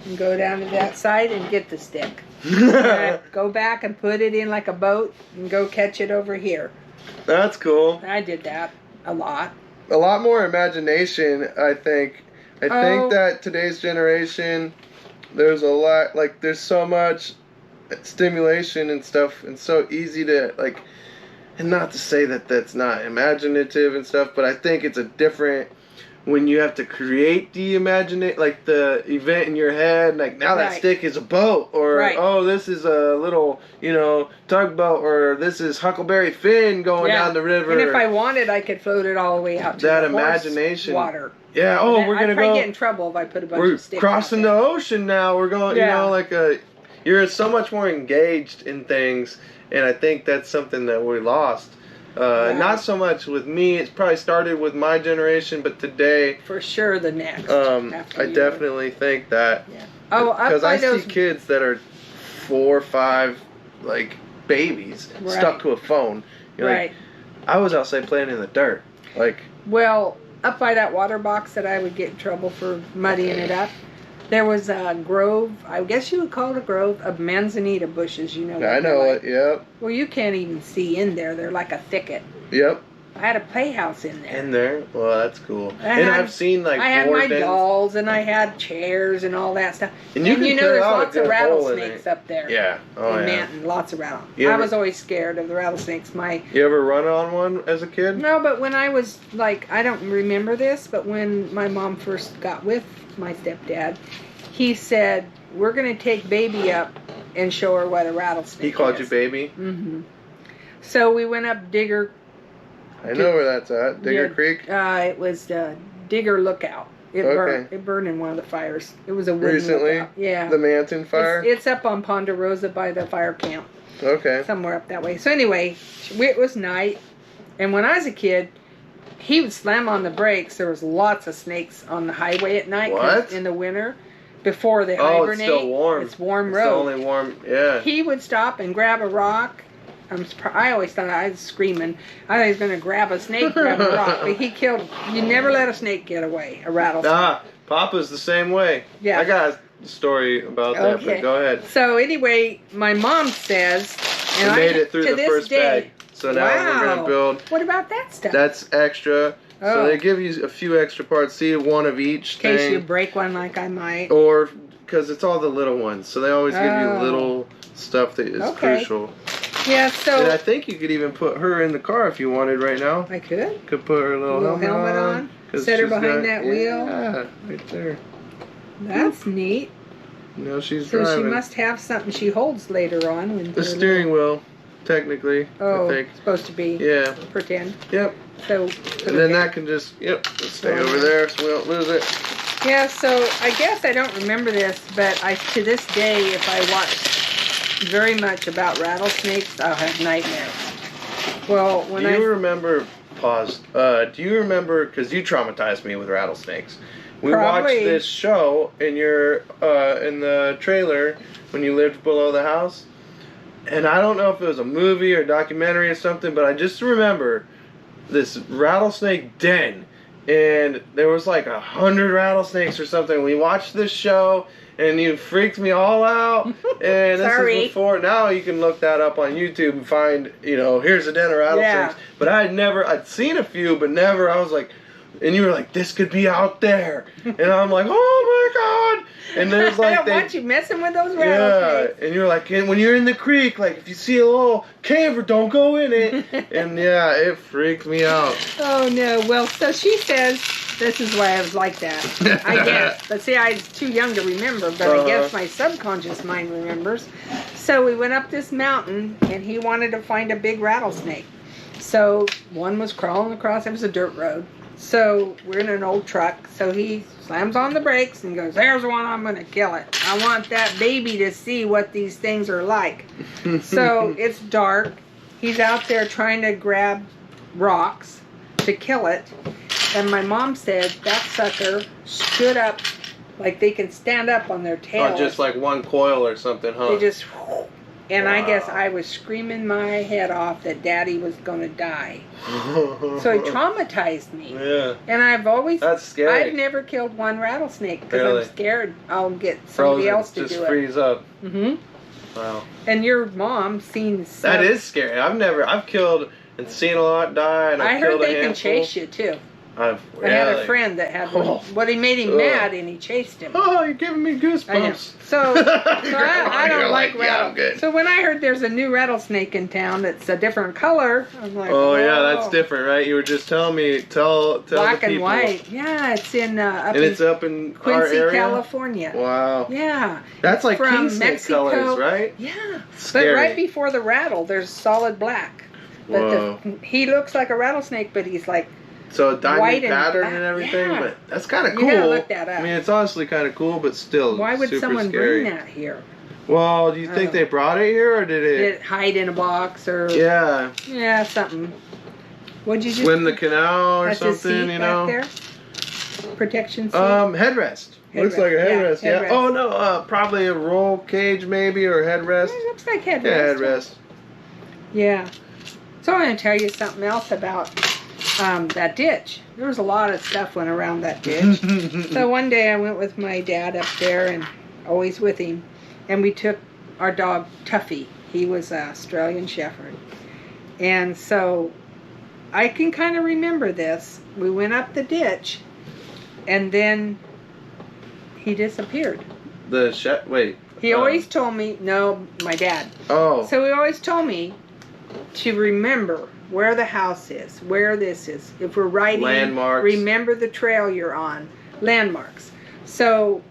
and go down to that side and get the stick. And I'd go back and put it in like a boat and go catch it over here. That's cool. I did that a lot. A lot more imagination, I think. I Oh. think that today's generation, there's a lot, like, there's so much stimulation and stuff, and so easy to, like, and not to say that that's not imaginative and stuff, but I think it's a different, when you have to create the like the event in your head, like now that Right. stick is a boat, or Right. oh, this is a little, tugboat, or this is Huckleberry Finn going Yeah. down the river. And if I wanted, I could float it all the way out to That the horse imagination. water. Yeah, And oh, then we're gonna I'd probably go. get in trouble if I put a bunch We're of sticks crossing the out there. ocean now. We're going, Yeah. you're so much more engaged in things, and I think that's something that we lost. Right. Not so much with me. It's probably started with my generation, but today, For sure, the next. after I you. definitely think that. Yeah. Oh, up Because by I those. see kids that are 4 or 5, like babies, Right. stuck to a phone. You're Right. like, I was outside playing in the dirt. Like, Well, up by that water box that I would get in trouble for muddying it up, there was a grove, I guess you would call it a grove, of manzanita bushes, I they're know like- it. Yep. Well, you can't even see in there. They're like a thicket. Yep. I had a playhouse in there. In there? Well, that's cool. I And had- I've seen like I had my board bends. dolls and I had chairs and all that stuff. And you can know clear there's out a lots of good hole in rattlesnakes it. up there. Yeah. Oh, in yeah. Manton, lots of rattlesnakes. You I ever- was always scared of the rattlesnakes. You ever run on one as a kid? No, but when I was like, I don't remember this, but when my mom first got with my stepdad, he said, "We're going to take baby up and show her what a rattlesnake He called is." you baby? Mm-hmm. So we went up Digger. I know where that's at. Digger Yeah, Creek? It was Digger Lookout. It Okay. burned. It burned in one of the fires. It was a wooden Recently? lookout. Yeah. The Manton fire? It's up on Ponderosa by the fire camp, Okay. somewhere up that way. So anyway, it was night, and when I was a kid, he would slam on the brakes. There was lots of snakes on the highway at night 'cause What? in the winter before they Oh, hibernate. it's still warm. It's warm It's road. the only warm, yeah. He would stop and grab a rock. I always thought I was screaming. I thought he was going to grab a snake, grab a rock. But he killed. You never let a snake get away. A rattlesnake. Papa's the same way. Yeah. I got a story about that, Okay. but go ahead. So anyway, my mom says, and We made it through to the this first day, bag. So now we're going to Wow. build. What about that stuff? That's extra. Oh. So they give you a few extra parts. See, one of each in case thing. you break one like I might. Or because it's all the little ones. So they always give you Oh. little stuff that is Okay. crucial. Yeah, And so I think you could even put her in the car if you wanted right now. I could. Could put her little helmet on. 'Cause Set her she's behind got- that wheel. Yeah, right there. That's neat. You know, she's So driving. she must have something she holds later on when The her steering wheel, technically, little- I think. supposed to be. Yeah. Pretend. Yep. So. And then that can just, just stay over there so we don't lose it. Yeah, so I guess I don't remember this, but to this day, if I watch very much about rattlesnakes, I'll have nightmares. Well, when Do you remember, pause, do you remember, because you traumatized me with rattlesnakes. We Probably. watched this show in in the trailer when you lived below the house. And I don't know if it was a movie or documentary or something, but I just remember this rattlesnake den. And there was like 100 rattlesnakes or something. We watched this show, and you freaked me all out. And this Sorry. is before. Now you can look that up on YouTube and find, here's a den of rattlesnakes. Yeah. But I'd seen a few, but never. I was like, and you were like, this could be out there. And I'm like, oh my God. And there's like I don't want you messing with those yeah, rattlesnakes. and you're like, and when you're in the creek, like if you see a little cave, don't go in it. And yeah, it freaked me out. Oh no. Well, so she says This is why I was like that. I guess. But see, I was too young to remember, but I guess my subconscious mind remembers. So we went up this mountain, and he wanted to find a big rattlesnake. So one was crawling across. It was a dirt road. So we're in an old truck. So he slams on the brakes and goes, "There's one. I'm going to kill it. I want that baby to see what these things are like." So it's dark. He's out there trying to grab rocks to kill it. And my mom said that sucker stood up like they can stand up on their tails. Oh, just like one coil or something, huh? They just... And I guess I was screaming my head off that Daddy was going to die. So it traumatized me. Yeah. And I've always... That's scary. I've never killed one rattlesnake because Really? I'm scared I'll get somebody else to do it. Just freeze up. Mm-hmm. Wow. And your mom seen some... That is scary. I've killed and seen a lot die, and I've I heard killed a they can handful. chase you too. I had a friend that had one. But he made him mad and he chased him. Oh, you're giving me I know. goosebumps. So I don't like yeah, I'm good. So when I heard there's a new rattlesnake in town that's a different color, I'm like, Oh yeah, whoa. that's different, right? You were just telling me, tell Black the and people. white. Yeah, it's in up And in it's up in our Quincy, area. California. Wow. Yeah. That's like from king snake Mexico. colors, right? Yeah. Scary. But right before the rattle, there's solid black. Whoa. But he looks like a rattlesnake, but he's like So a diamond white and pattern black. and everything, Yeah. but that's kind of You cool. gotta look that up. I mean, it's honestly kind of cool, but still why would super someone scary. bring that here? Well, do you think they brought it here, or did Did it? it hide in a box or Yeah. something? What'd you just Swim the canal or That's his something, seat you back know? there? Protection seat? Headrest. Looks like a headrest, yeah. headrest. Oh no, probably a roll cage maybe, or headrest. It looks like headrest. Yeah, headrest. Yeah. So I'm going to tell you something else about that ditch. There was a lot of stuff went around that ditch. So one day I went with my dad up there, and always with him, and we took our dog Tuffy. He was an Australian Shepherd. And so I can kind of remember this. We went up the ditch, and then he disappeared. Wait. He always told me, no, my dad. Oh. So he always told me to remember where the house is, where this is. If we're riding, Landmarks. remember the trail you're on. Landmarks. So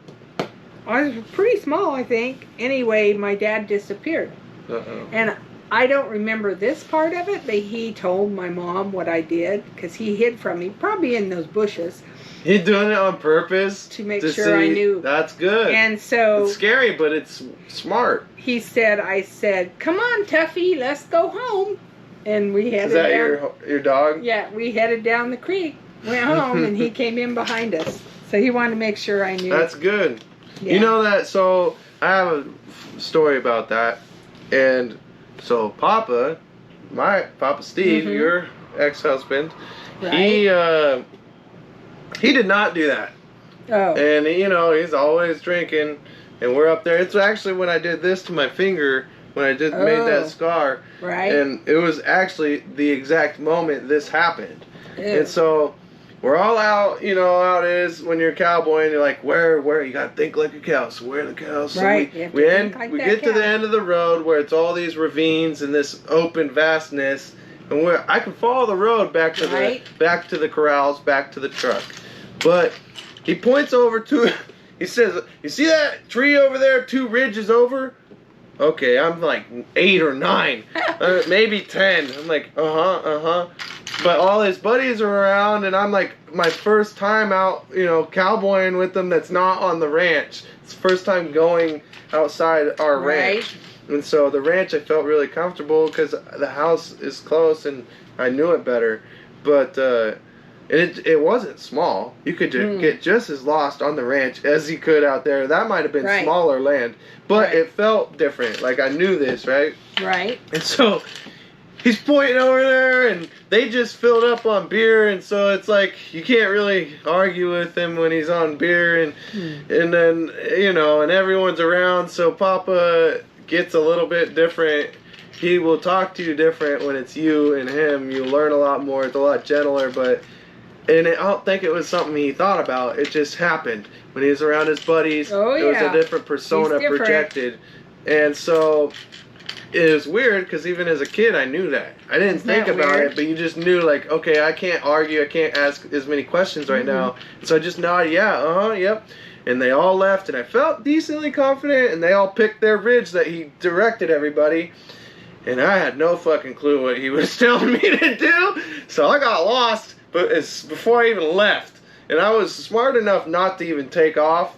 I was pretty small, I think. Anyway, my dad disappeared. Uh-oh. And I don't remember this part of it, but he told my mom what I did because he hid from me, probably in those bushes. He's doing it on purpose To make sure I knew. That's good. And so it's scary, but it's smart. he said, I said, "Come on, Tuffy, let's go home." And we headed Is that down. your dog? Yeah, we headed down the creek, went home, and he came in behind us. So he wanted to make sure I knew. That's good. Yeah. You know that, so I have a story about that. And so my Papa Steve, Mhm. your ex-husband, Right. he did not do that. Oh. And, you know, he's always drinking. And we're up there. It's actually when I did this to my finger, when I made that scar. Right. And it was actually the exact moment this happened. Ew. And so we're all out, you know how it is when you're a cowboy and you're like, where you gotta think like a cow. So where are the cows? So Right, you have to we think like we that get to cow. the end of the road where it's all these ravines and this open vastness, and where I can follow the road back to the corrals, back to the truck. But he points over to he says, "You see that tree over there, 2 ridges over?" Okay, I'm like 8 or 9, maybe 10. I'm like, uh-huh. But all his buddies are around, and I'm like, my first time out, you know, cowboying with them that's not on the ranch. It's the first time going outside our ranch. And so the ranch, I felt really comfortable because the house is close, and I knew it better. But it wasn't small. You could get just as lost on the ranch as you could out there. That might have been smaller land. But it felt different. Like, I knew this, right? Right. And so he's pointing over there, and they just filled up on beer, and so it's like you can't really argue with him when he's on beer, and then, you know, and everyone's around, so Papa gets a little bit different. He will talk to you different when it's you and him. You learn a lot more. It's a lot gentler, I don't think it was something he thought about. It just happened. When he was around his buddies, it was a different persona projected. And so it was weird because even as a kid, I knew that. I didn't think about it, but you just knew, like, okay, I can't argue, I can't ask as many questions right now. So I just nodded, yeah, yep. And they all left, and I felt decently confident, and they all picked their ridge that he directed everybody. And I had no fucking clue what he was telling me to do, so I got lost. But it's before I even left, and I was smart enough not to even take off.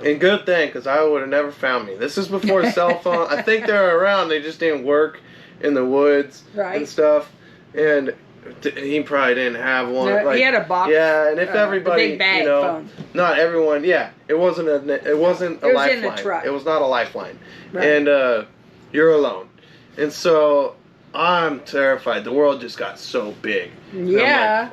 And good thing, because I would have never found me. This is before cell phone. I think they were around. They just didn't work in the woods and stuff. And he probably didn't have one. No, like, he had a box. Yeah, and if everybody, big bag phone. not everyone. Yeah, it wasn't a lifeline. In the truck. It was not a lifeline. Right. And you're alone. And so I'm terrified. The world just got so big. Yeah.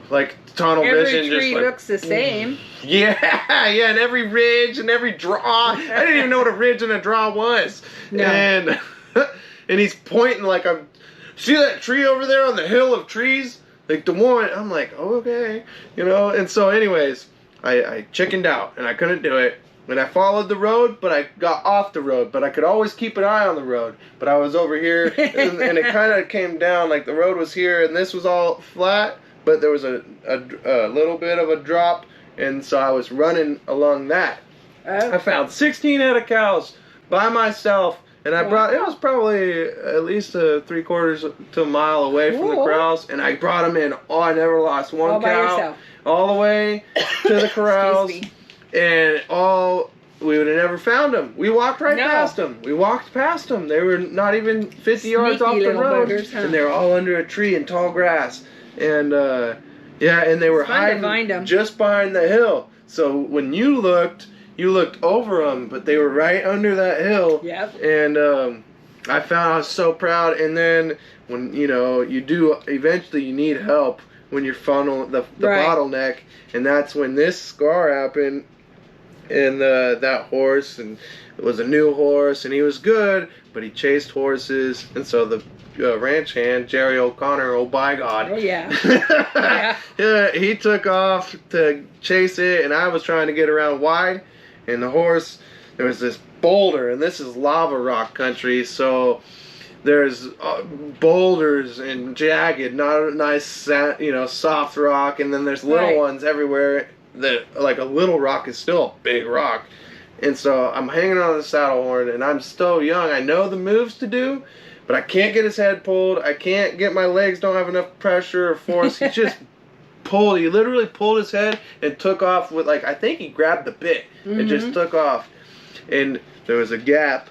Like tunnel vision. Every tree just looks the same. Yeah, and every ridge and every draw. I didn't even know what a ridge and a draw was. No. And he's pointing like I'm. See that tree over there on the hill of trees? Like the one. I'm like, okay, And so, anyways, I chickened out and I couldn't do it. And I followed the road, but I got off the road. But I could always keep an eye on the road. But I was over here, and it kind of came down. Like the road was here, and this was all flat. But there was a little bit of a drop, and so I was running along that. I found 16 head of cows by myself, and I brought. It was probably at least 3/4 to a mile away from the corrals, and I brought them in. Oh, I never lost one all cow. By yourself. All the way to the corrals. Excuse me. And we would have never found them. We walked past them. We walked past them. They were not even 50 yards off the road. Buggers, huh? And they were all under a tree in tall grass. And, and they were hiding just behind the hill. So when you looked over them, but they were right under that hill. Yep. And I was so proud. And then when, eventually you need help when you're the bottleneck. And that's when this scar happened. And that horse, and it was a new horse, and he was good, but he chased horses, and so the ranch hand, Jerry O'Connor, oh by God. Oh yeah. Yeah, he took off to chase it, and I was trying to get around wide, and the horse, there was this boulder, and this is lava rock country, so there's boulders and jagged, not a nice, soft rock, and then there's little ones everywhere. Like a little rock is still a big rock. And so I'm hanging on the saddle horn, and I'm still young. I know the moves to do, but I can't get his head pulled. I can't get my legs, don't have enough pressure or force. He just he literally pulled his head and took off with, I think he grabbed the bit and just took off. And there was a gap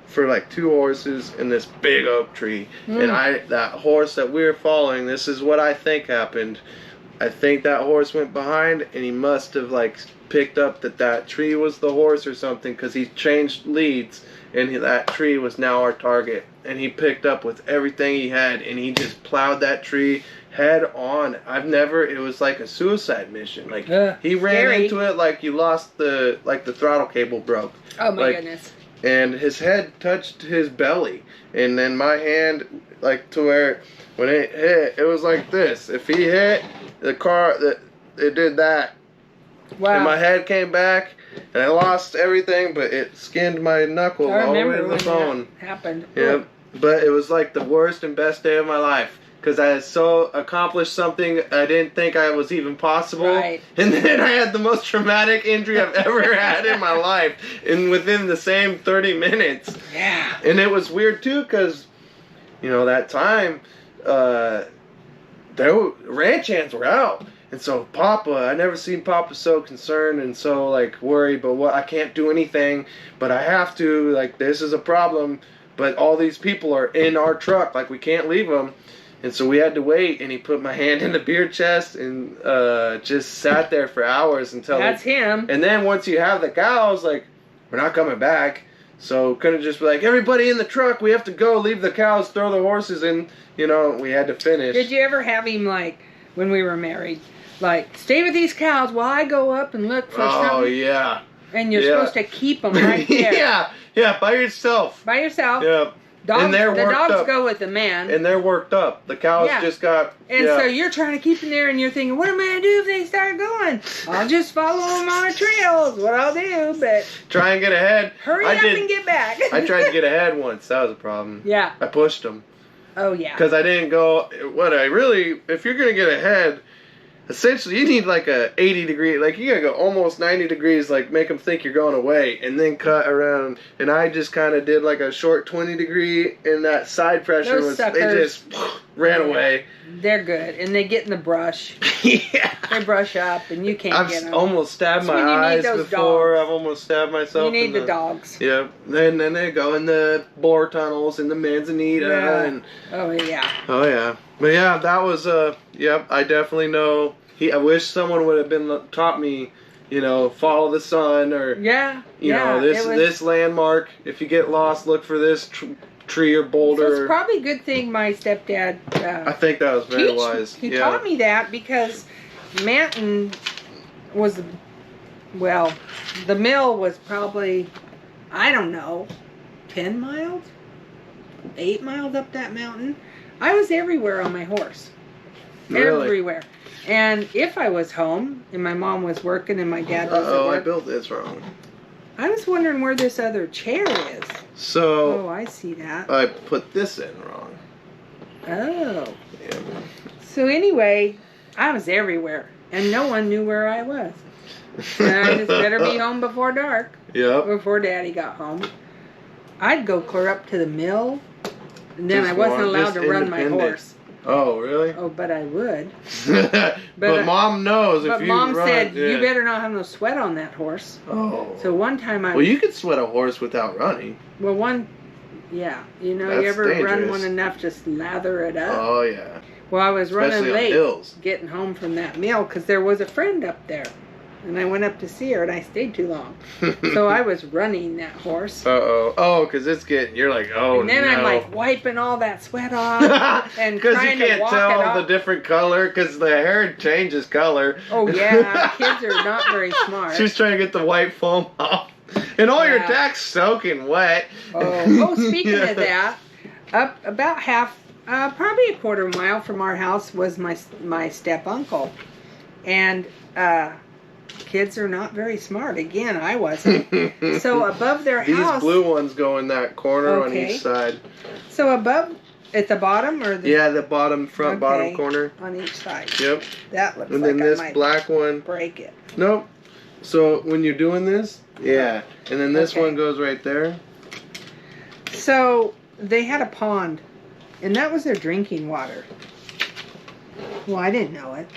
for 2 horses in this big oak tree. And that horse that we were following, this is what I think happened. I think that horse went behind, and he must have picked up that tree was the horse or something, because he changed leads, and that tree was now our target. And he picked up with everything he had, and he just plowed that tree head on. It was like a suicide mission. He ran into it like you lost the throttle cable broke. Oh my goodness. And his head touched his belly, and then my hand, to where when it hit, it was like this. If he hit the car, it did that. Wow. And my head came back, and I lost everything, but it skinned my knuckle all the way to the bone. That happened. Yeah, but it was the worst and best day of my life. Because I had so accomplished something I didn't think I was even possible. Right. And then I had the most traumatic injury I've ever had in my life. And within the same 30 minutes. Yeah. And it was weird too, because, that time, ranch hands were out. And so Papa, I never seen Papa so concerned and so worried, but I can't do anything, but I have to, this is a problem, but all these people are in our truck, we can't leave them. And so we had to wait, and he put my hand in the beer chest and just sat there for hours until... That's him. And then once you have the cows, we're not coming back. So couldn't just be everybody in the truck, we have to go, leave the cows, throw the horses in. We had to finish. Did you ever have him, when we were married, stay with these cows while I go up and look for something? Oh, yeah. And you're supposed to keep them right there. Yeah, by yourself. By yourself. Yeah. Dogs, And they're the worked dogs up. go with the man. And they're worked up. The cows Yeah. just got... And yeah. so you're trying to keep them there, and you're thinking, what am I going to do if they start going? I'll just follow them on a trail is what I'll do, but Try and get ahead. hurry up and get back. I tried to get ahead once. That was a problem. Yeah. I pushed them. Oh, yeah. Because I didn't go... If you're going to get ahead... Essentially, you need like a 80 degree, like you gotta go almost 90 degrees, like make them think you're going away, and then cut around. And I just kind of did like a short 20 degree, and that side pressure Those was, suckers. they just ran away. They're good, and they get in the brush. Yeah. They brush up, and you can't get I've them. almost stabbed That's my when you need eyes those before. dogs. I've almost stabbed myself. You need the dogs. Yeah. And then they go in the boar tunnels in the manzanita. Yeah. And, Oh, yeah. oh, yeah. But yeah, that was, yep, I definitely know. I wish someone would have taught me, follow the sun or, Yeah. this landmark. If you get lost, look for this tree or boulder. So it's probably a good thing my stepdad I think that was very wise. He taught me that because Manton was, the mill was probably, I don't know, 10 miles? 8 miles up that mountain. I was everywhere on my horse. Really? Everywhere. And if I was home and my mom was working and my dad was at I work, built this wrong. I was wondering where this other chair is. So Oh, I see that. I put this in wrong. Oh. Yeah. So anyway, I was everywhere, and no one knew where I was. And I just better be home before dark, Yep. before Daddy got home. I'd go clear up to the mill, and then Just I wasn't walk, allowed just to run my independent. horse. Oh, really? Oh, but I would. but Mom knows But if you Mom run, said, yeah. you better not have no sweat on that horse. Oh. So one time Well, you could sweat a horse without running. yeah, you That's ever run dangerous. one enough, just lather it up. Oh, yeah. Well, I was running Especially on late, hills. getting home from that mill, because there was a friend up there. And I went up to see her, and I stayed too long. So I was running that horse. Uh-oh. Oh, because you're like, oh, And then no. I'm like wiping all that sweat off and Because you trying to can't walk it tell off. the different color, because the hair changes color. Oh, yeah. Kids are not very smart. She's trying to get the white foam off. And all your Yeah. tack's soaking wet. Speaking Yeah. of that, up about probably a quarter mile from our house was my step-uncle. And kids are not very smart. Again, I wasn't. So above their These house... blue ones go in that corner on Okay. each side. So above, at the bottom or the... Yeah, the bottom bottom Okay. corner. On each side. Yep. That looks And like then I this might black one. break it. Nope. So when you're doing this, yeah. And then this Okay. one goes right there. So they had a pond, and that was their drinking water. Well, I didn't know it.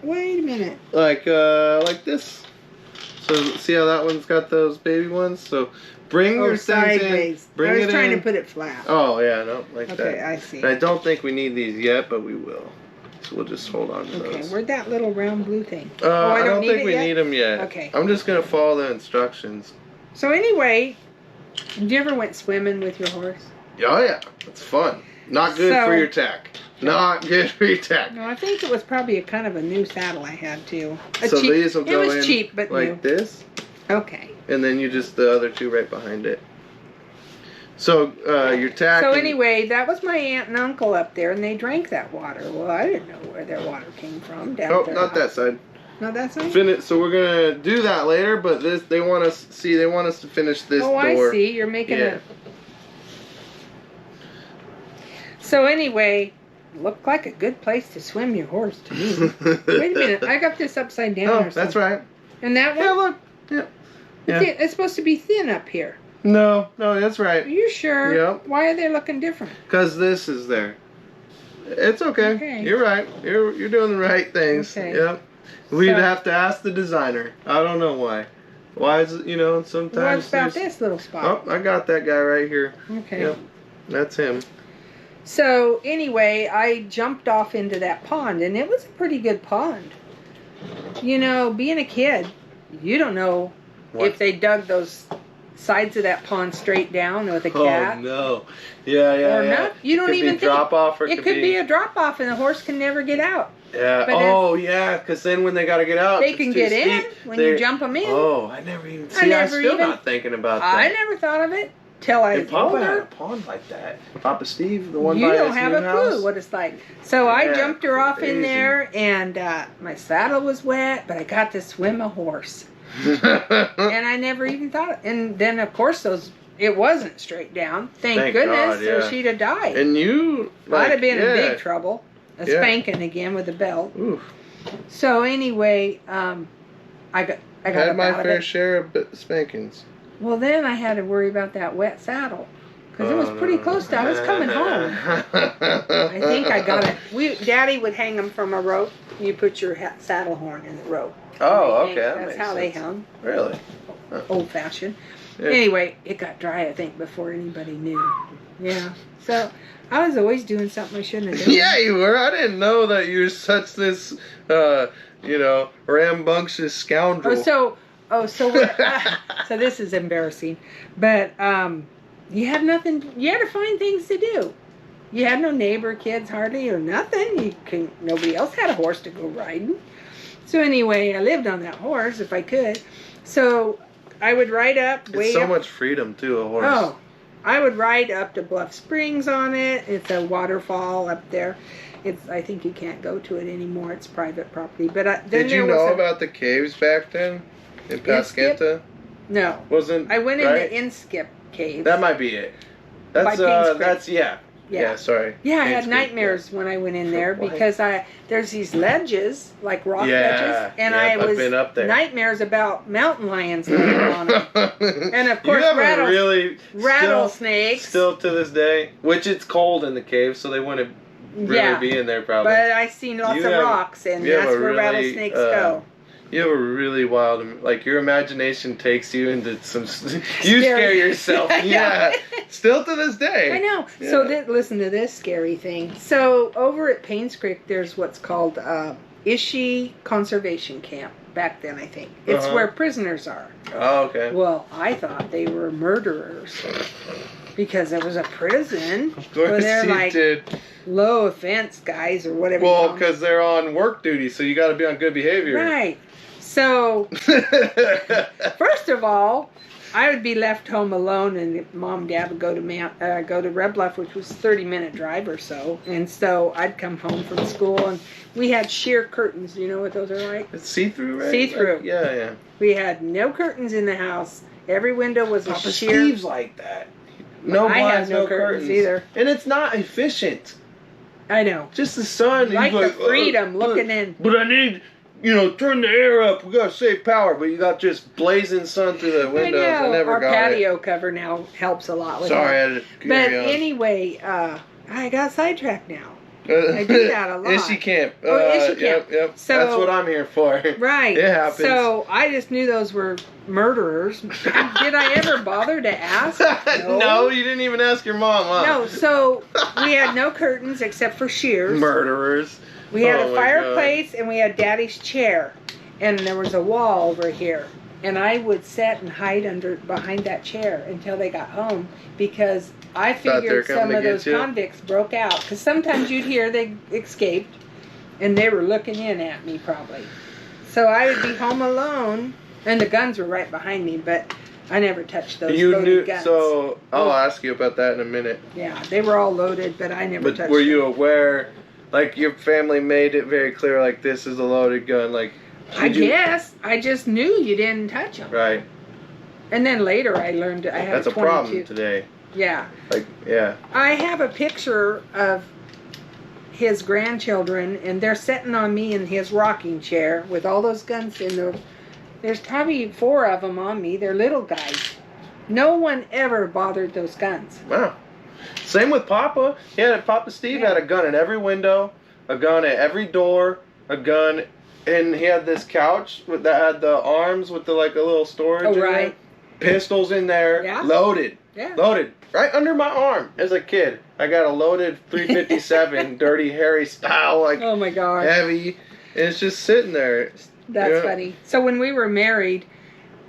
Wait a minute. Like this. So see how that one's got those baby ones? So bring your things sideways. in. Bring I was it trying in. to put it flat. Oh yeah, no, like that. Okay, I see. And I don't think we need these yet, but we will. So we'll just hold on to Okay, those. where'd that little round blue thing? I don't think it we yet? need them yet. Okay. I'm just gonna follow the instructions. So anyway, you ever went swimming with your horse? Oh yeah, it's fun. Not good So- for your tack. Not good for your tack. No, I think it was probably a kind of a new saddle I had too. So these will go It was in cheap, but like new. this, Okay. and then you just the other two right behind it. So your tack. So and- anyway, that was my aunt and uncle up there, and they drank that water. Well, I didn't know where their water came from. Down Oh, there. not that side. Not that side. Finish. So we're gonna do that later, but this they want us to finish this Oh, door. I see. You're making Yeah. it. So anyway, looked like a good place to swim your horse to me. Wait a minute, I got this upside down. Oh, or that's something. right. And that one? Yeah, look. Yeah. Yeah. It's supposed to be thin up here. No, that's Are right. you sure? Yep. Why are they looking different? Because this is there. It's okay. Okay. You're right. You're doing the right things. Okay. Yep. We'd So- have to ask the designer. I don't know why. Why is it, sometimes What about there's- this little spot? Oh, I got that guy right here. Okay. Yep. That's him. So anyway, I jumped off into that pond, and it was a pretty good pond. Being a kid, you don't know What? if they dug those sides of that pond straight down with a cat. Oh no. Yeah. Or not. You don't could even be think drop off or It could be a drop off, and the horse can never get out. Yeah. but Oh yeah. Because then when they got to get out, They it's can too get in steep. when you jump them in. Oh, I never even. I I'm never still even- not thinking about I that. never thought of it. till I And was Papa older. had a pond like that. Papa Steve, the one You by don't his have new a house. clue what it's like. So I Yeah, jumped her off in crazy. there, and my saddle was wet, but I got to swim a horse. And I never even thought. And then, of course, it wasn't straight down. Thank goodness, God, yeah. or she'd have died. And you, like, I'd have been in yeah. big trouble. A Yeah. spanking again with a belt. Oof. So anyway, I got Had up my out of fair it. share of spankings. Well, then I had to worry about that wet saddle because it was pretty close to. I was coming home. I think I got it. Daddy would hang them from a rope. You put your saddle horn in the rope. Oh, They okay. hang. That That's makes how they sense. hung. Really? Old fashioned. Yeah. Anyway, it got dry, I think, before anybody knew. Yeah. So I was always doing something I shouldn't have done. Yeah, you were. I didn't know that you were such this, rambunctious scoundrel. So this is embarrassing, but you had nothing. You had to find things to do. You had no neighbor kids hardly or nothing. Nobody else had a horse to go riding. So anyway, I lived on that horse if I could. So I would ride up way It's so up. much freedom too, a horse. Oh, I would ride up to Bluff Springs on it. It's a waterfall up there. I think you can't go to it anymore. It's private property. But then Did you know about the caves back then in Inskip? Pasquetta? No, Wasn't I went right? into Inskip Cave. That might be it. That's By Kings that's yeah. Yeah, sorry. Yeah, I Kings had Creek, nightmares when I went in there Why? because there's these ledges, like rock Yeah, ledges, and yep, I was I've been up there. nightmares about mountain lions laying on them. And of course, you haven't really rattlesnakes. Still to this day, which it's cold in the cave, so they wouldn't really be in there probably. But I seen lots You of have- rocks, and you have that's a where really, rattlesnakes go. You have a really wild, like your imagination takes you into some. You scare yourself, I know. yeah. Still to this day. I know. Yeah. So listen to this scary thing. So over at Paynes Creek, there's what's called Ishii Conservation Camp. Back then, I think it's where prisoners are. Oh, okay. Well, I thought they were murderers because it was a prison. Of where course they're you like did. low offense guys or whatever. you Well, call them. because they're on work duty, so you got to be on good behavior. Right. So first of all, I would be left home alone, and Mom and Dad would go to Red Bluff, which was a 30-minute drive or so. And so I'd come home from school, and we had sheer curtains. You know what those are like? It's see-through, right? See-through. Like, yeah. We had no curtains in the house. Every window was a Papa sheer. Steve's like that. No I blinds, have no curtains either. And it's not efficient. I know. Just the sun. Like he's the freedom looking in. But I need, turn the air up. We got to save power. But you got just blazing sun through the windows. I, never Our got patio cover now helps a lot with Sorry, that. I had to But carry on. anyway, I got sidetracked now. I do that a lot. Ishii Camp. Oh, Ishii Camp. Yep. So- That's what I'm here for. Right. It happens. So I just knew those were murderers. Did I ever bother to ask? No, you didn't even ask your mom, huh? No, so we had no curtains except for shears. Murderers. We had Oh a my fireplace and we had Daddy's chair. And there was a wall over here. And I would sit and hide behind that chair until they got home because I Thought they were figured coming some to of get those you. convicts broke out. Because sometimes you'd hear they escaped and they were looking in at me probably. So I would be home alone and the guns were right behind me, but I never touched those loaded guns. So I'll ask you about that in a minute. Yeah, they were all loaded, but I never But touched were them. you aware, like your family made it very clear, like this is a loaded gun, like? I did you- guess. I just knew you didn't touch them. Right. And then later I learned I had That's a 22. problem today. Yeah. Like, yeah. I have a picture of his grandchildren, and they're sitting on me in his rocking chair with all those guns in there. There's probably 4 of them on me. They're little guys. No one ever bothered those guns. Wow. Same with Papa. Papa Steve had a gun in every window, a gun at every door, a gun, and he had this couch that had the arms with the like a little storage. Oh, in right. there. Pistols in there. Yeah. Loaded. Yeah. Loaded. Right under my arm as a kid. I got a loaded 357 Dirty Harry style, like Oh my God. heavy. And it's just sitting there. That's Yeah. funny. So when we were married,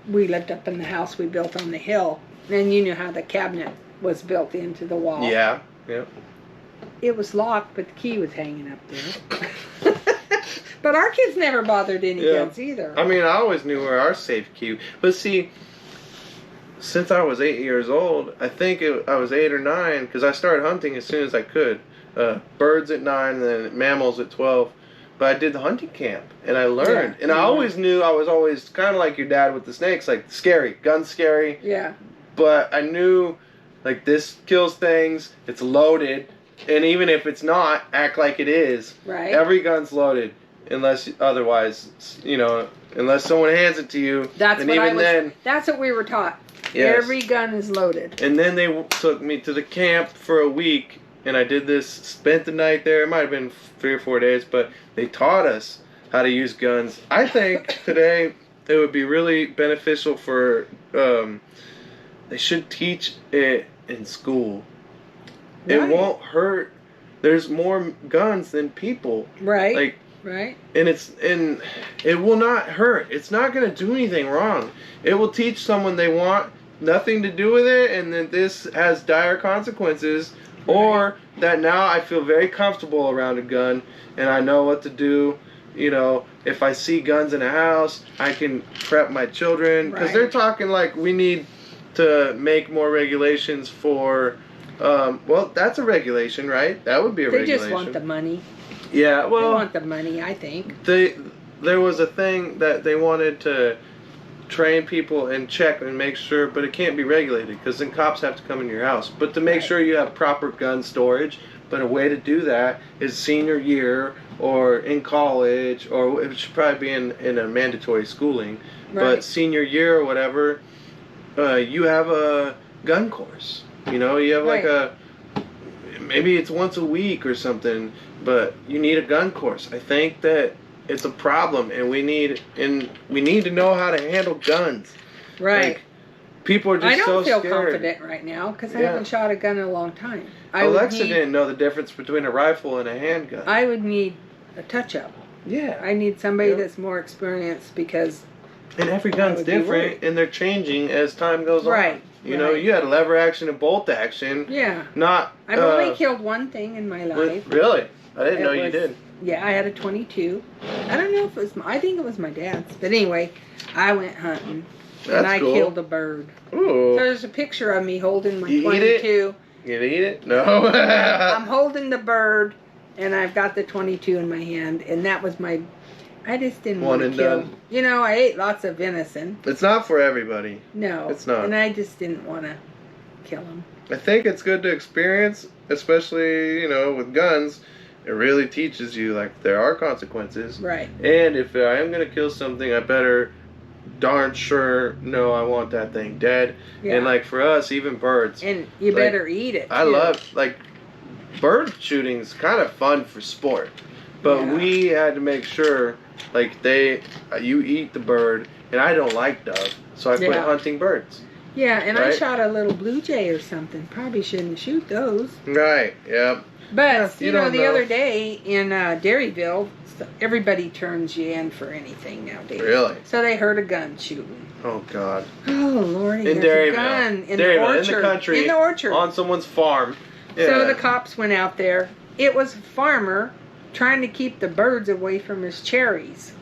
we lived up in the house we built on the hill. And you knew how the cabinet was built into the wall. Yeah. Yep. It was locked, but the key was hanging up there. But our kids never bothered any Yeah. guns either. I mean, I always knew where our safe key. But see, since I was 8 years old. I think I was 8 or 9 because I started hunting as soon as I could. Birds at 9 and then mammals at 12. But I did the hunting camp and I learned. Yeah. And I always knew I was always kind of like your dad with the snakes, like scary, gun's scary. Yeah. But I knew like this kills things, it's loaded, and even if it's not, act like it is. Right. Every gun's loaded unless otherwise, unless someone hands it to you. That's what we were taught. Yes. Every gun is loaded. And then they took me to the camp for a week, and I did this, spent the night there. It might have been 3 or 4 days, but they taught us how to use guns. I think today it would be really beneficial for, they should teach it in school. Right. It won't hurt. There's more guns than people. Right. Like, right. And it will not hurt. It's not going to do anything wrong. It will teach someone they want nothing to do with it, and that this has dire consequences, right. Or that now I feel very comfortable around a gun and I know what to do. If I see guns in a house, I can prep my children, because right. they're talking like we need to make more regulations for. Well, that's a regulation, right? That would be a regulation. They just want the money. Yeah, well, they want the money, I think. There was a thing that they wanted to train people and check and make sure, but it can't be regulated because then cops have to come in your house. But to make right. sure you have proper gun storage, but a way to do that is senior year or in college, or it should probably be in a mandatory schooling. Right. But senior year or whatever, you have a gun course. You have like right. maybe it's once a week or something, but you need a gun course. I think that it's a problem, and we need to know how to handle guns. Right. Like, people are just so I don't feel scared. confident right now because I haven't shot a gun in a long time. Alexa didn't know the difference between a rifle and a handgun. I would need a touch-up. Yeah. I need somebody that's more experienced because... And every gun's different, and they're changing as time goes on. Right. You had lever action and bolt action. Yeah. Not... I've only killed one thing in my life. Really? I didn't know you did. Yeah, I had a 22. I don't know if it was... I think it was my dad's. But anyway, I went hunting. And I killed a bird. Ooh. So there's a picture of me holding my You 22. Eat it? You eat it? No. I'm holding the bird, and I've got the 22 in my hand, and that was my... I just didn't want to kill. Done. I ate lots of venison. It's not for everybody. No. It's not. And I just didn't want to kill them. I think it's good to experience, especially, with guns. It really teaches you, like, there are consequences. Right. And if I am going to kill something, I better darn sure know I want that thing dead. Yeah. And, like, for us, even birds. And you better eat it, too. I love, like, bird shooting is kind of fun for sport. But we had to make sure, like, you eat the bird, and I don't like dove, so I quit hunting birds. Yeah, and I shot a little blue jay or something. Probably shouldn't shoot those. Right, yeah. But, the other day in Dairyville, everybody turns you in for anything nowadays. Really? So they heard a gun shooting. Oh, God. Oh, Lordy, in there's a gun in the orchard. In the country. In the orchard. On someone's farm. Yeah. So the cops went out there. It was a farmer trying to keep the birds away from his cherries.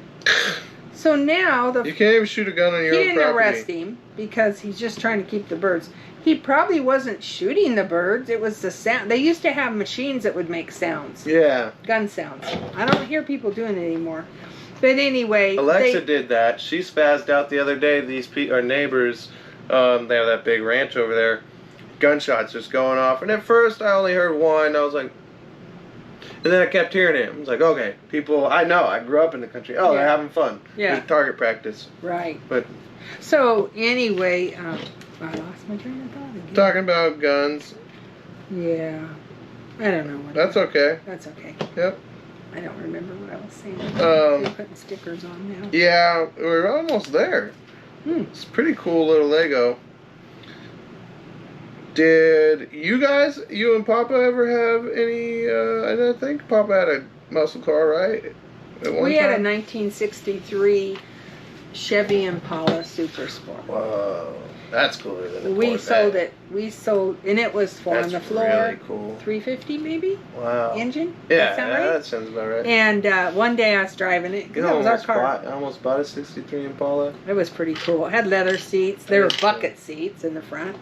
So now you can't even shoot a gun on your own property. He didn't arrest him because he's just trying to keep the birds. He probably wasn't shooting the birds. It was the sound. They used to have machines that would make sounds. Yeah. Gun sounds. I don't hear people doing it anymore. But anyway. Alexa did that. She spazzed out the other day. Our neighbors, they have that big ranch over there. Gunshots just going off. And at first I only heard one. I was like, and then I kept hearing it. I was like, okay, people, I know. I grew up in the country. Oh, they're having fun. Yeah. There's target practice. Right. But. So anyway, I lost my train of thought again. Talking about guns. Yeah. I don't know. That's okay. That's okay. Yep. I don't remember what I was saying. They're putting stickers on now. Yeah, we're almost there. It's a pretty cool little Lego. Did you and Papa ever have any, I think Papa had a muscle car, right? We had a 1963 Chevy Impala Super Sport. Whoa. That's cooler than a We Corvette. sold it. And it was four on the floor. Really cool. 350 maybe? Wow. Engine? Yeah, That sound right? that sounds about right. And one day I was driving it, because that was our car. I almost bought a 63 Impala. It was pretty cool. It had leather seats. There were bucket seats in the front.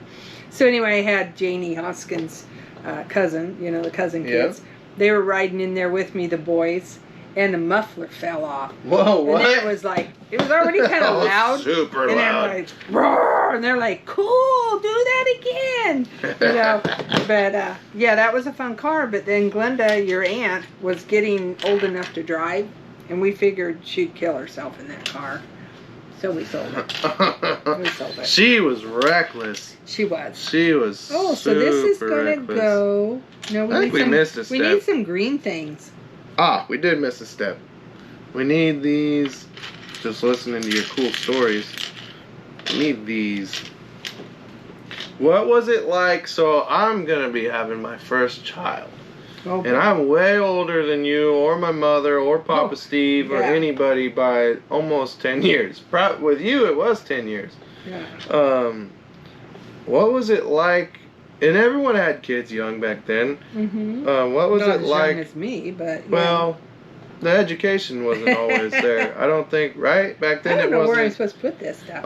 So anyway, I had Janie Hoskins' cousin, the cousin kids. They were riding in there with me, the boys, and the muffler fell off. Whoa, what? And it was already kind of loud. Super and loud. And they're like, roar, and they're like, cool, do that again. But yeah, that was a fun car. But then Glenda, your aunt, was getting old enough to drive, and we figured she'd kill herself in that car. So we sold it. She was reckless. She was. She was. Oh, so this is gonna reckless. go. No, I think we missed a step. We need some green things. Ah, we did miss a step. We need these. Just listening to your cool stories. We need these. What was it like? So I'm gonna be having my first child. Okay. And I'm way older than you, or my mother, or Papa Steve, or anybody by almost 10 years. With you, it was 10 years. Yeah. What was it like? And everyone had kids young back then. Mm-hmm. What was Not it like? as young as me, but yeah. Well, the education wasn't always there. I don't think, right? Back then I don't it know wasn't. where I'm supposed to put this stuff.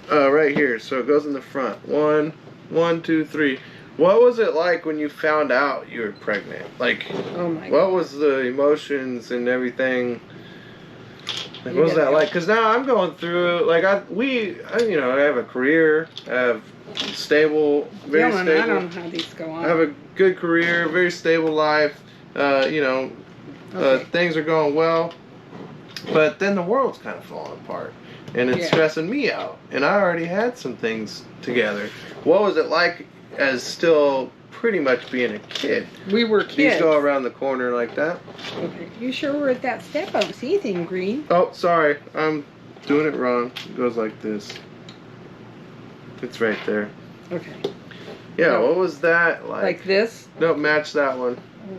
Oh, right here. So it goes in the front. 1, 2, 3. What was it like when you found out you were pregnant? Like, oh my what God. was the emotions and everything? Like, what was that like? Because now I'm going through, like, I have a career, I have stable, very Dylan, stable. I don't know how these go on. I have a good career, very stable life. Things are going well. But then the world's kind of falling apart. And it's stressing me out. And I already had some things together. What was it like as still pretty much being a kid? We were kids. These go around the corner like that. Okay. You sure we're at that step? I don't see anything green. Oh, sorry. I'm doing it wrong. It goes like this. It's right there. Okay. Yeah, Oh. what was that like? Like this? Don't match that one. Oh.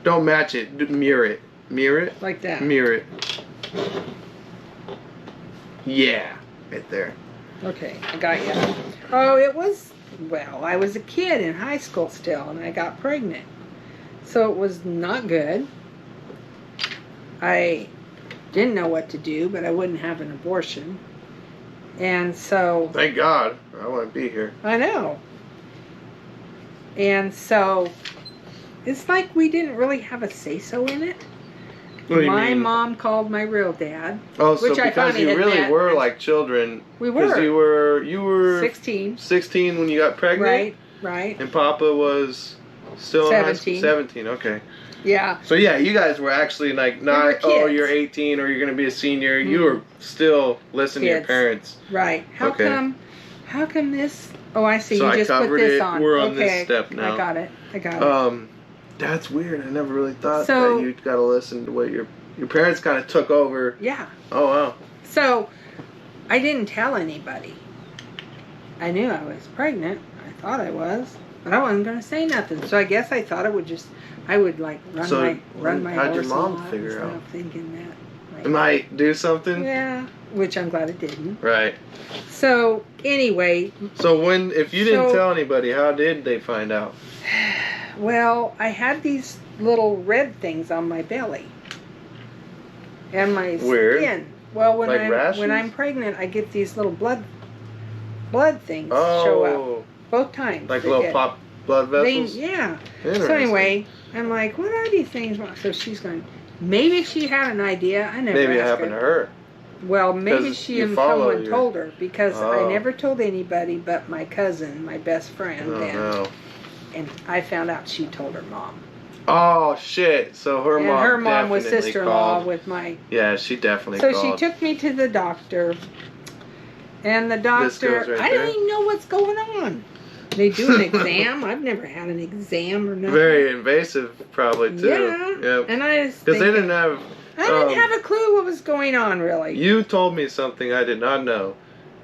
Don't match it. Mirror it. Mirror it. Like that. Mirror it. Yeah. Right there. Okay, I got you. Oh, it was, well, I was a kid in high school still, and I got pregnant. So it was not good. I didn't know what to do, but I wouldn't have an abortion. And so... Thank God. I wouldn't be here. I know. And so, it's like we didn't really have a say-so in it. What do you My mean? mom called my real dad. Oh, so which I because finally you had really met. were like children. We were. Because you were 16. 16 when you got pregnant. Right. And Papa was still 17. 17. Okay. Yeah. So yeah, you guys were actually like not, kids. you're 18 or you're gonna be a senior. You were still listening to your Kids. parents. Right. How come this? Oh, I see. So You I just put covered this it. on. We're on this step now. I got it. That's weird. I never really thought So- that you'd gotta listen to what your parents kind of took over. Yeah. Oh wow. So, I didn't tell anybody. I knew I was pregnant. I thought I was, but I wasn't going to say nothing. So I guess I thought it would just, I would like run my how'd your horse mom a lot figure and out? stuff, thinking that. Like, It might do something. yeah, which I'm glad it didn't. Right. So anyway, So if you didn't So- tell anybody, how did they find out? well, I had these little red things on my belly and my Weird. skin. Well, when Like I'm rashes? pregnant, I get these little blood things show up Oh, both times. like they little did. pop blood vessels. Yeah. Interesting. So anyway, I'm like, what are these things? So she's going, maybe she had an idea. I never Maybe it asked happened her. to her. Well, maybe 'Cause she you and follow someone your- told her because Oh. I never told anybody but my cousin, my best friend, Oh and, no. and I found out she told her mom. Oh shit! So her And mom. her mom was definitely sister-in-law called. with my. Yeah, she definitely So called. she took me to the doctor, and the doctor, goes right I there? don't even know what's going on. They do an exam. I've never had an exam or nothing. Very invasive, probably too. Yeah. Yep. And I just Because they thinking- didn't have. I didn't have a clue what was going on, really. You told me something I did not know.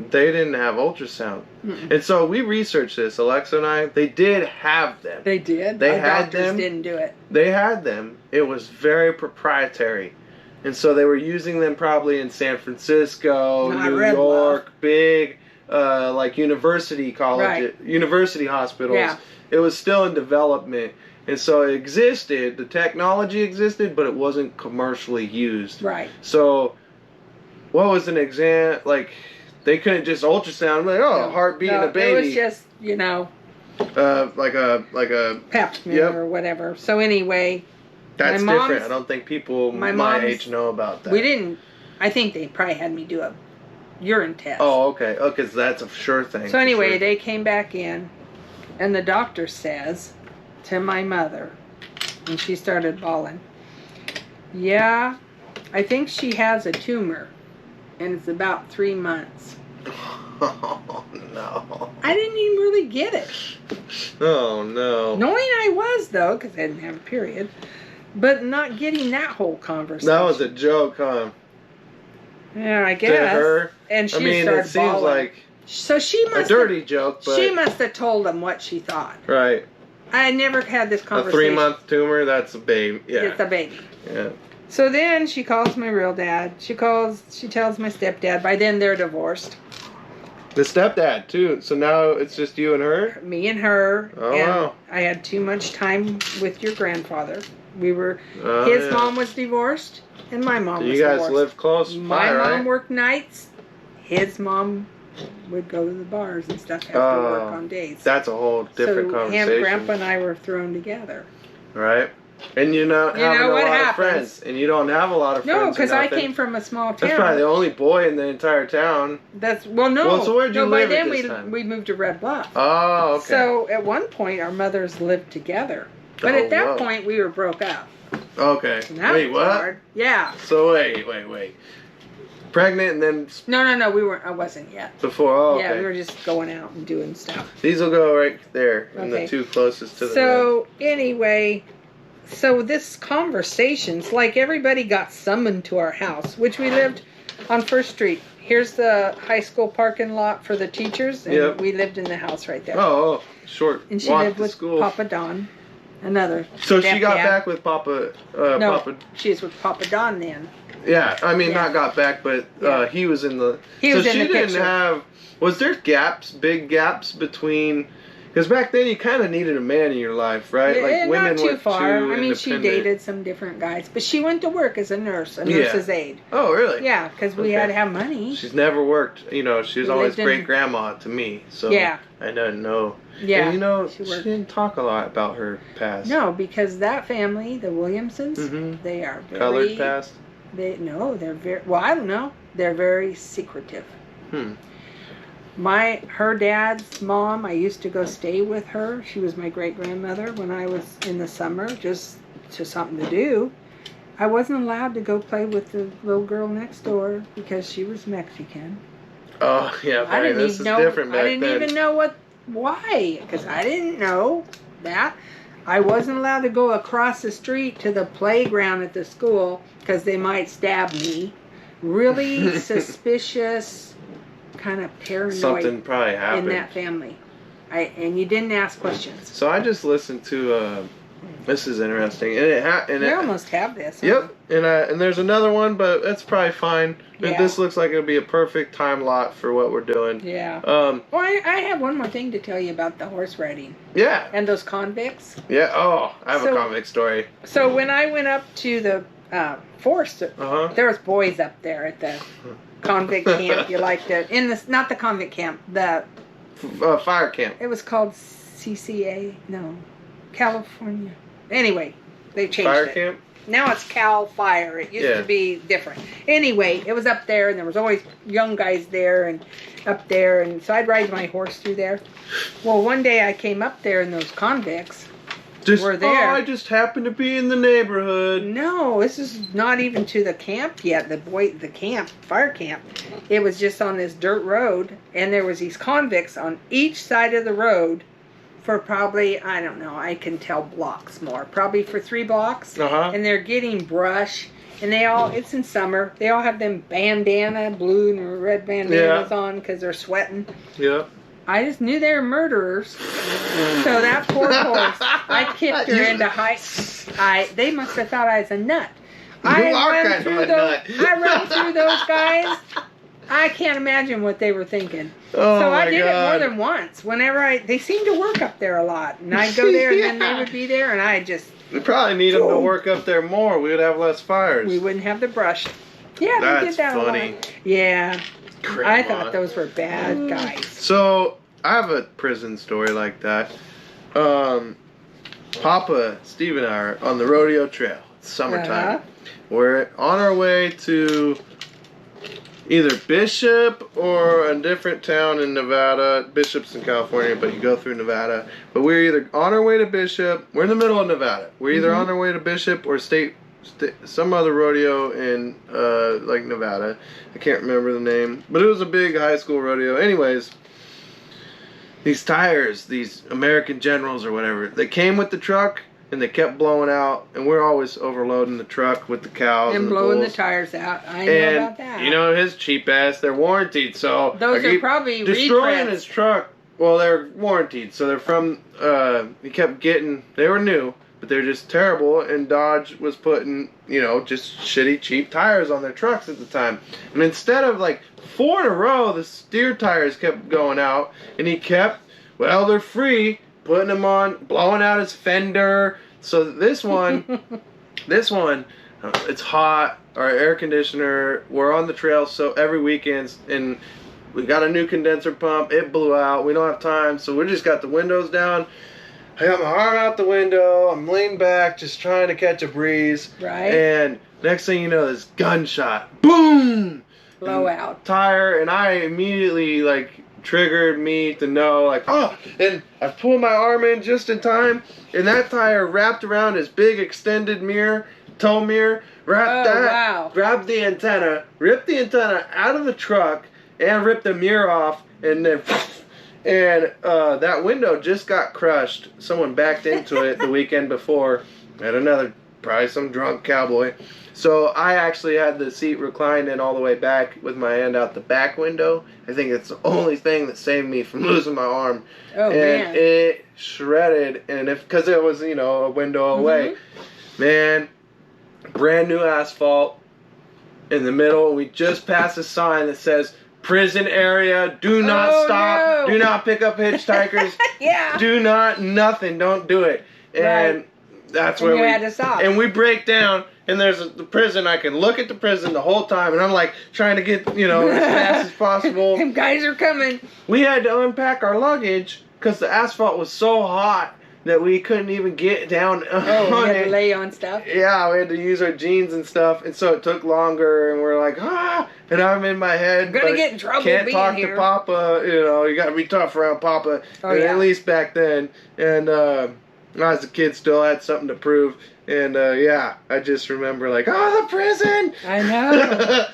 They didn't have ultrasound. Mm-mm. And so we researched this, Alexa and I. They did have them. They did. They Our had doctors them. didn't do it. They had them. It was very proprietary. And so they were using them probably in San Francisco, Not New Red York, big like university college, university hospitals. Yeah. It was still in development. And so it existed, the technology existed, but it wasn't commercially used. Right. So what was an exam, like, they couldn't just ultrasound, like, heart beating a baby. It was just, like a pap smear or whatever. So anyway, that's different. I don't think people my age know about that. We didn't. I think they probably had me do a urine test. Oh, okay. Oh, because that's a sure thing. So anyway, they came back in, and the doctor says to my mother, and she started bawling, yeah, I think she has a tumor, and it's about 3 months. Oh, no. I didn't even really get it. Oh, no. Knowing I was, though, because I didn't have a period, but not getting that whole conversation. That was a joke, huh? Yeah, I guess. To her? And she it started seems bawling. like so she a dirty joke, but... She must have told them what she thought. Right. I never had this conversation. A 3-month tumor, that's a baby. Yeah. It's a baby. Yeah. So then she calls my real dad. She tells my stepdad. By then they're divorced. The stepdad, too. So now it's just you and her? Me and her. Oh, and wow. I had too much time with your grandfather. His mom was divorced, and my mom was divorced. You guys lived close by, My right? mom worked nights. His mom would go to the bars and stuff, have to work on days. That's a whole different conversation. So Grandpa and I were thrown together. Right. And you're not having a lot of friends. And you don't have a lot of friends. No, because I came from a small town. That's probably the only boy in the entire town. So where'd you live by then at this time? we moved to Red Bluff. Oh, okay. So at one point our mothers lived together. But at that point we were broke up. Okay. Wait, what? Hard. Yeah. So wait. Pregnant and then... No, I wasn't yet. Before, okay. Yeah, we were just going out and doing stuff. These will go right there, and the two closest to the So, anyway, this conversation's like everybody got summoned to our house, which we lived on 1st Street. Here's the high school parking lot for the teachers, and we lived in the house right there. Oh, short and she walk lived to with school. Papa Don, another So she got back with Papa... she was with Papa Don then. Yeah, I mean, not got back, but he was in the... He was in the picture. Was there big gaps between... Because back then you kind of needed a man in your life, right? Yeah, like women not too far. I mean, she dated some different guys, but she went to work as a nurse's aide. Oh, really? Yeah, because we had to have money. She's never worked. She was always great grandma to me, so I didn't know. Yeah, and she didn't talk a lot about her past. No, because that family, the Williamsons, they are very colored past. They're very I don't know. They're very secretive. Her dad's mom, I used to go stay with her. She was my great-grandmother when I was in the summer, just to something to do. I wasn't allowed to go play with the little girl next door because she was Mexican. Oh, yeah, I didn't this is different back then. I didn't even know why, because I didn't know that. I wasn't allowed to go across the street to the playground at the school because they might stab me. Really suspicious, kind of paranoid. Something probably happened in that family. And you didn't ask questions. So I just listened to. This is interesting, and we almost have this. Yep, and there's another one, but that's probably fine. Yeah. This looks like it'll be a perfect time lot for what we're doing. Yeah. Well, I have one more thing to tell you about the horse riding. Yeah. And those convicts. Yeah. Oh, I have a convict story. So when I went up to the force, there was boys up there at the convict camp. You like not the convict camp, the fire camp. It was called CCA. No, California. Anyway, they changed fire it. Camp? Now it's Cal Fire. It used to be different. Anyway, it was up there, and there was always young guys there and up there, and so I'd ride my horse through there. Well, one day I came up there, and those convicts were there. Oh, I just happened to be in the neighborhood. No, this is not even to the camp yet. Fire camp. It was just on this dirt road, and there was these convicts on each side of the road. For probably, I don't know, I can tell blocks more. Probably for 3 blocks. And they're getting brush. And it's in summer. They all have them blue and red bandanas on because they're sweating. Yeah. I just knew they were murderers. So that poor horse, I kicked her into they must have thought I was a nut. I run through those guys. I can't imagine what they were thinking. Oh So my I did it more God. than once. Whenever they seemed to work up there a lot. And I'd go there and then they would be there and I just... We probably need them to work up there more. We would have less fires. We wouldn't have the brush. Yeah, we did That's that funny. a lot. Yeah. Grandma. I thought those were bad guys. So, I have a prison story like that. Papa, Steve, and I are on the rodeo trail. It's summertime. Uh-huh. We're on our way to either Bishop or a different town in Nevada. Bishop's in California, but you go through Nevada. But we're either on our way to Bishop. We're in the middle of Nevada. We're either on our way to Bishop or some other rodeo in like Nevada. I can't remember the name, but it was a big high school rodeo. Anyways, these tires, these American Generals or whatever, they came with the truck and they kept blowing out, and we're always overloading the truck with the cows and blowing the the bulls. tires out. I know about that. You know, his cheap ass, they're warranted, so Those are probably destroying retreads. his truck. Well, they're warranted, so they're from. He kept getting. They were new, but they're just terrible. And Dodge was putting, you know, just shitty cheap tires on their trucks at the time. And instead of like 4 in a row, the steer tires kept going out, and he kept. Well, they're free. Putting them on, blowing out his fender. So this one, it's hot. Our air conditioner. We're on the trail, so every weekend, and we got a new condenser pump. It blew out. We don't have time, so we just got the windows down. I got my arm out the window. I'm leaned back, just trying to catch a breeze. Right. And next thing you know, this gunshot, boom, Blowout. Tire, and I immediately triggered me to know, and I pulled my arm in just in time, and that tire wrapped around his big extended tow mirror, grabbed the antenna, ripped the antenna out of the truck, and ripped the mirror off, and then, that window just got crushed. Someone backed into it the weekend before, and probably some drunk cowboy. So I actually had the seat reclined in all the way back with my hand out the back window. I think it's the only thing that saved me from losing my arm. Oh, and man. It shredded, and because it was, a window away. Man, brand new asphalt in the middle. We just passed a sign that says, prison area, do not stop, do not pick up hitchhikers, Yeah. do not, nothing, don't do it. And that's where we had to stop. And we break down, and there's the prison. I can look at the prison the whole time, and I'm trying to get, as fast as possible. Them guys are coming. We had to unpack our luggage because the asphalt was so hot that we couldn't even get down on We had it. to lay on stuff. Yeah, we had to use our jeans and stuff, and so it took longer, and we're like, and I'm in my head. I'm gonna get in trouble Can't being talk here. to Papa, you gotta be tough around Papa, at least back then. And as a kid, still had something to prove. And I just remember the prison. I know.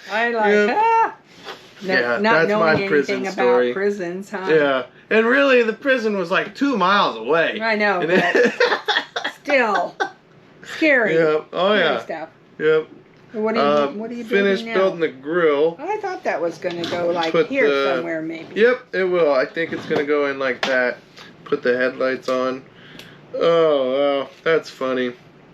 Not that's knowing my anything prison about story. prisons, huh? Yeah, and really, the prison was 2 miles away. I know, And but still scary. Yep. Oh Scary yeah. stuff. Yep. What are you Finished building now? building the grill. I thought that was going to go Put here somewhere, maybe. Yep, it will. I think it's gonna go in like that. Put the headlights on. Oh, wow, that's funny.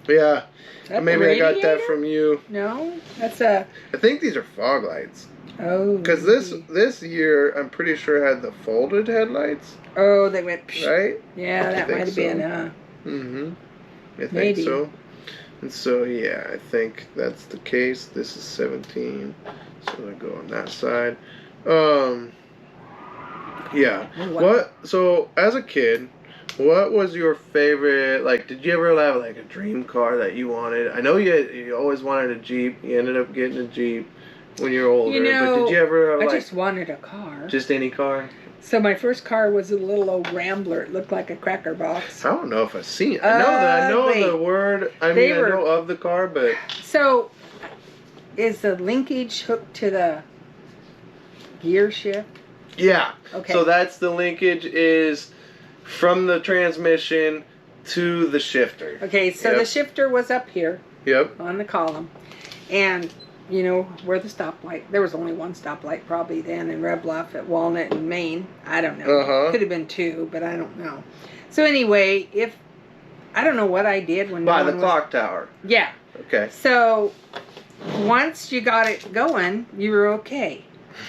Yeah, maybe I got that from you. No, that's a. I think these are fog lights. Oh. Because this year, I'm pretty sure had the folded headlights. Oh, they went. Psh. Right? Yeah, that think might have so. been. Mm-hmm. I think Maybe. so. And so, yeah, I think that's the case. This is 17. So I go on that side. Yeah. Oh, wow. What? So, as a kid, what was your favorite? Did you ever have a dream car that you wanted? I know you always wanted a Jeep. You ended up getting a Jeep when you were older. But did you ever have I just wanted a car. just any car? So my first car was a little old Rambler. It looked like a cracker box. I don't know if I've seen it. I know the word. I know of the car, but So, is the linkage hooked to the gear shift? yeah. Okay. So that's the linkage is from the transmission to the shifter. Okay, so the shifter was up here Yep. on the column, and where the stoplight. There was only one stoplight probably then in Red Bluff at Walnut and Maine. I don't know. Uh-huh. Could have been 2, but I don't know. So anyway, I don't know what I did when By no the one clock tower. Yeah. Okay. So once you got it going, you were okay.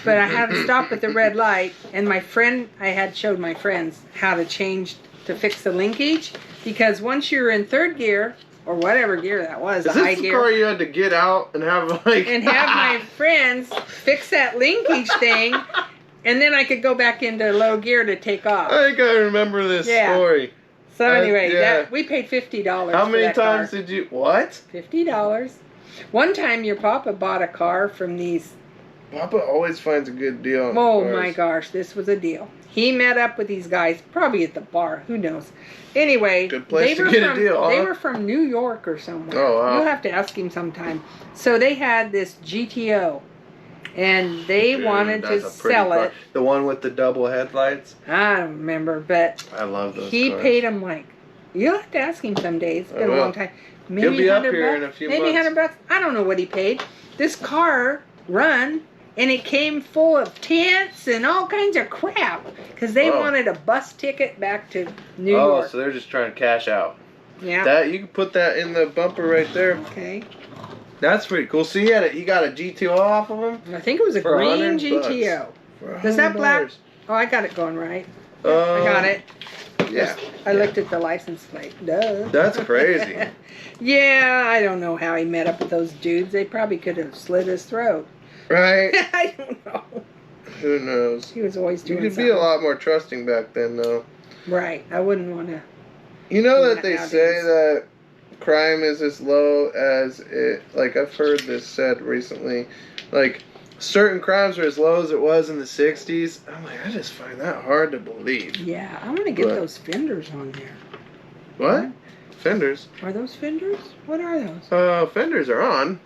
But I had to stop at the red light, and I had showed my friends how to fix the linkage, because once you're in third gear, or whatever gear that was, Is the high this the gear. car you had to get out and have like... And have my friends fix that linkage thing, and then I could go back into low gear to take off. I think I remember this story. So anyway, we paid $50. How many for that times car. did you... What? $50. One time your papa bought a car from these... Papa always finds a good deal on Oh cars. my gosh, this was a deal. He met up with these guys, probably at the bar, who knows. Anyway, Good place to get a deal, they huh? were from New York or somewhere. Oh, wow. You'll have to ask him sometime. So they had this GTO, and they wanted to That's a pretty sell car. it. The one with the double headlights? I don't remember, but I love those he cars. paid him like, you'll have to ask him someday. It's been a long time. Maybe He'll be up 100 here bucks, in a few maybe months. $100. I don't know what he paid. This car run, and it came full of tents and all kinds of crap, because they wanted a bus ticket back to New York. Oh, so they're just trying to cash out. Yeah. That you can put that in the bumper right there. Okay. That's pretty cool. So he got a GTO off of him? I think it was a For green $100 GTO. Is that black? Oh, I got it going right. I got it. Yeah. I looked at the license plate. Duh. That's crazy. Yeah, I don't know how he met up with those dudes. They probably could have slit his throat. Right? I don't know. Who knows? He was always You doing could something. be a lot more trusting back then, though. Right. I wouldn't want to. You know Do that that they nowadays. say that crime is as low as it... Like, I've heard this said recently. Like, certain crimes are as low as it was in the 60s. I'm like, I just find that hard to believe. Yeah, I want to get What? those fenders on there. What? Fenders? Are those fenders? What are those? Fenders are on.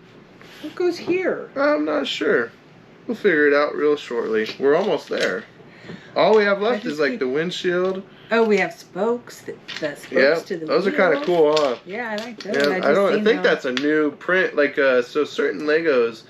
What goes here? I'm not sure. We'll figure it out real shortly. We're almost there. All we have left is like the windshield. Oh, we have spokes. The spokes Yeah, to the those are kind of wheels. cool, huh? Yeah, I like those. Yeah, I think that's a new print. Like, so certain Legos,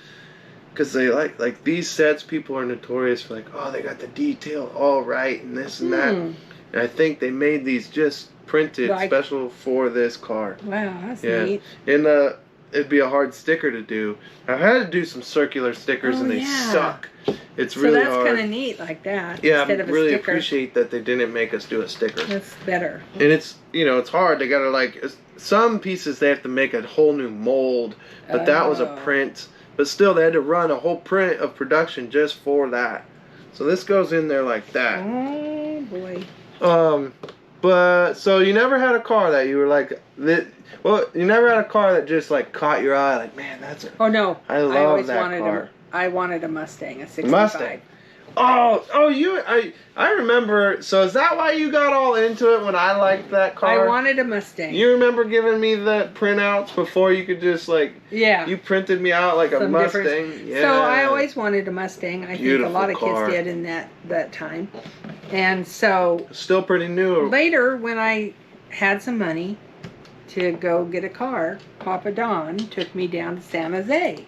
because they like these sets, people are notorious for like, oh, they got the detail all right and this and that. And I think they made these just printed special for this car. Wow, that's neat. And it'd be a hard sticker to do. I had to do some circular stickers and they suck. It's really hard. So that's kind of neat like that. Yeah, instead I of a really sticker. appreciate that they didn't make us do a sticker. That's better. And it's, it's hard. They gotta like, some pieces they have to make a whole new mold, but that was a print. But still, they had to run a whole print of production just for that. So this goes in there like that. Oh boy. But so you never had a car that you were like that. Well, you never had a car that just like caught your eye. Like, man, that's a. Oh no. I love always that wanted car. I wanted a Mustang, a 65. Mustang. I remember. So is that why you got all into it when I liked that car? I wanted a Mustang. You remember giving me the printouts before you could just like. Yeah. You printed me out like a Mustang. Yeah. So I always wanted a Mustang. I think a lot of car. kids did in that time. And so. Still pretty new. Later, when I had some money to go get a car, Papa Don took me down to San Jose.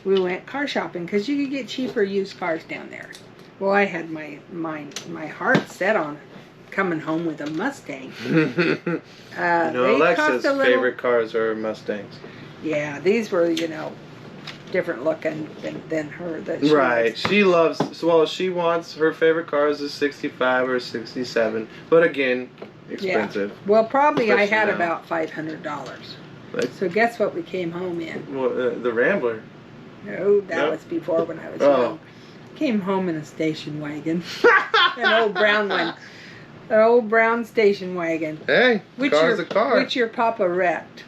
We went car shopping because you could get cheaper used cars down there. Well, I had my heart set on coming home with a Mustang. Alexa's favorite cars are Mustangs. Yeah, these were, different looking than her. Right. She loves, well, she wants, her favorite car is a 65 or 67. But again, expensive. Yeah. Well, probably I had now. about $500. So guess what we came home in? Well, the Rambler. No, that was before when I was young. Came home in a station wagon. An old brown one. An old brown station wagon. Hey, car's a car. Which your papa wrecked.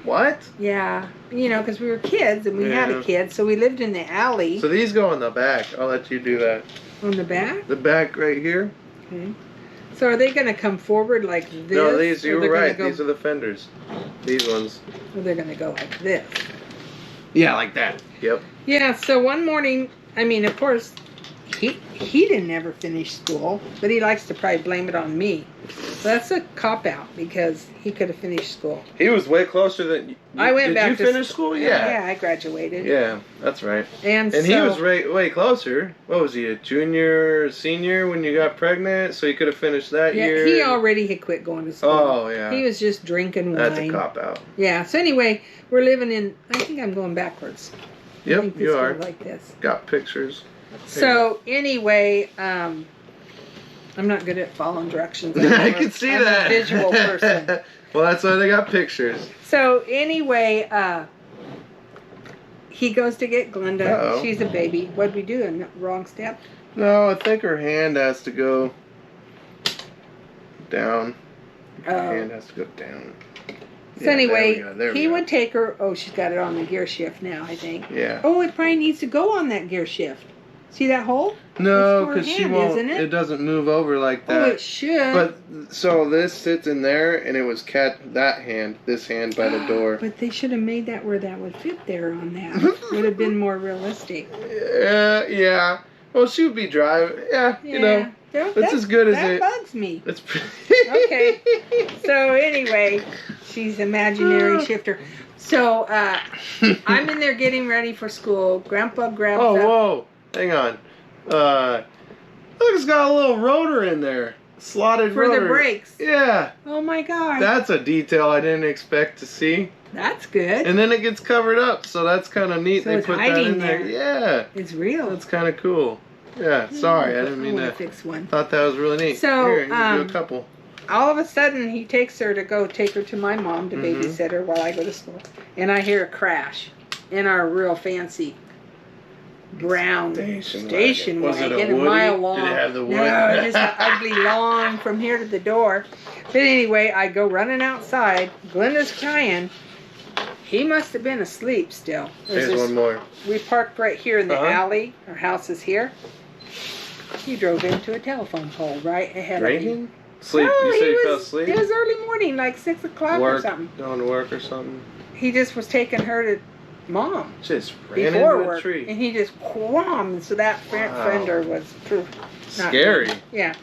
What? Yeah. Because we were kids and we had a kid, so we lived in the alley. So these go in the back. I'll let you do that. On the back? The back right here. Okay. So are they going to come forward like this? No, these, you were right. These are the fenders. These ones. Or they're going to go like this. Yeah, like that. Yep. Yeah, so one morning, of course, he didn't ever finish school, but he likes to probably blame it on me. So that's a cop-out because he could have finished school. He was way closer than... I went back to... Did you finish school? Yeah. Yeah, I graduated. Yeah, that's right. And he was way closer. What was he, a junior, senior when you got pregnant? So he could have finished that year? He already had quit going to school. Oh, yeah. He was just drinking wine. That's a cop-out. Yeah, so anyway, we're living in... I think I'm going backwards. Yep, you are. Like this. Got pictures. So anyway, I'm not good at following directions. I can see I'm that. a visual person. Well, that's why they got pictures. So anyway, he goes to get Glenda. Uh-oh. She's a baby. What'd we do? A wrong step? No, I think her hand has to go down. Her hand has to go down. So Yeah, anyway, there we he go. would take her. Oh, she's got it on the gear shift now, I think. Yeah. Oh, it probably needs to go on that gear shift. See that hole? No, It's for her because she hand, won't. isn't it? It doesn't move over like that. Oh, it should. But so this sits in there, and it was this hand by the door. But they should have made that where that would fit there on that. Would have been more realistic. Yeah. Well, she would be driving. Yeah, you know. That's as good as it. That bugs me. It's Okay. So anyway, she's imaginary shifter. So I'm in there getting ready for school. Grandpa grabs Oh, up. whoa. Hang on. Look, it's got a little rotor in there. Slotted For rotor. the brakes. Yeah. Oh my God. That's a detail I didn't expect to see. That's good. And then it gets covered up, so that's kind of neat. So They it's put that hiding in there. there. Yeah. It's real. That's kind of cool. Yeah, sorry, I didn't mean wanna to. fix one. Thought that was really neat. So, Here, you can do a couple. All of a sudden, he takes her to go take her to my mom to babysit her while I go to school. And I hear a crash in our real fancy brown station Was it wagon, a a mile Woody? long. Did it have the wood? No, just an ugly long from here to the door. But anyway, I go running outside. Glenda's crying. He must have been asleep still. Here's one more. We parked right here in the alley. Our house is here. He drove into a telephone pole right ahead of him. Sleep. No, You said he fell was, asleep? It was early morning, like 6 o'clock or something. Going to work or something? He just was taking her to mom Just ran before into a work. tree. And he just wham. So that fender was proof. Scary. Yeah.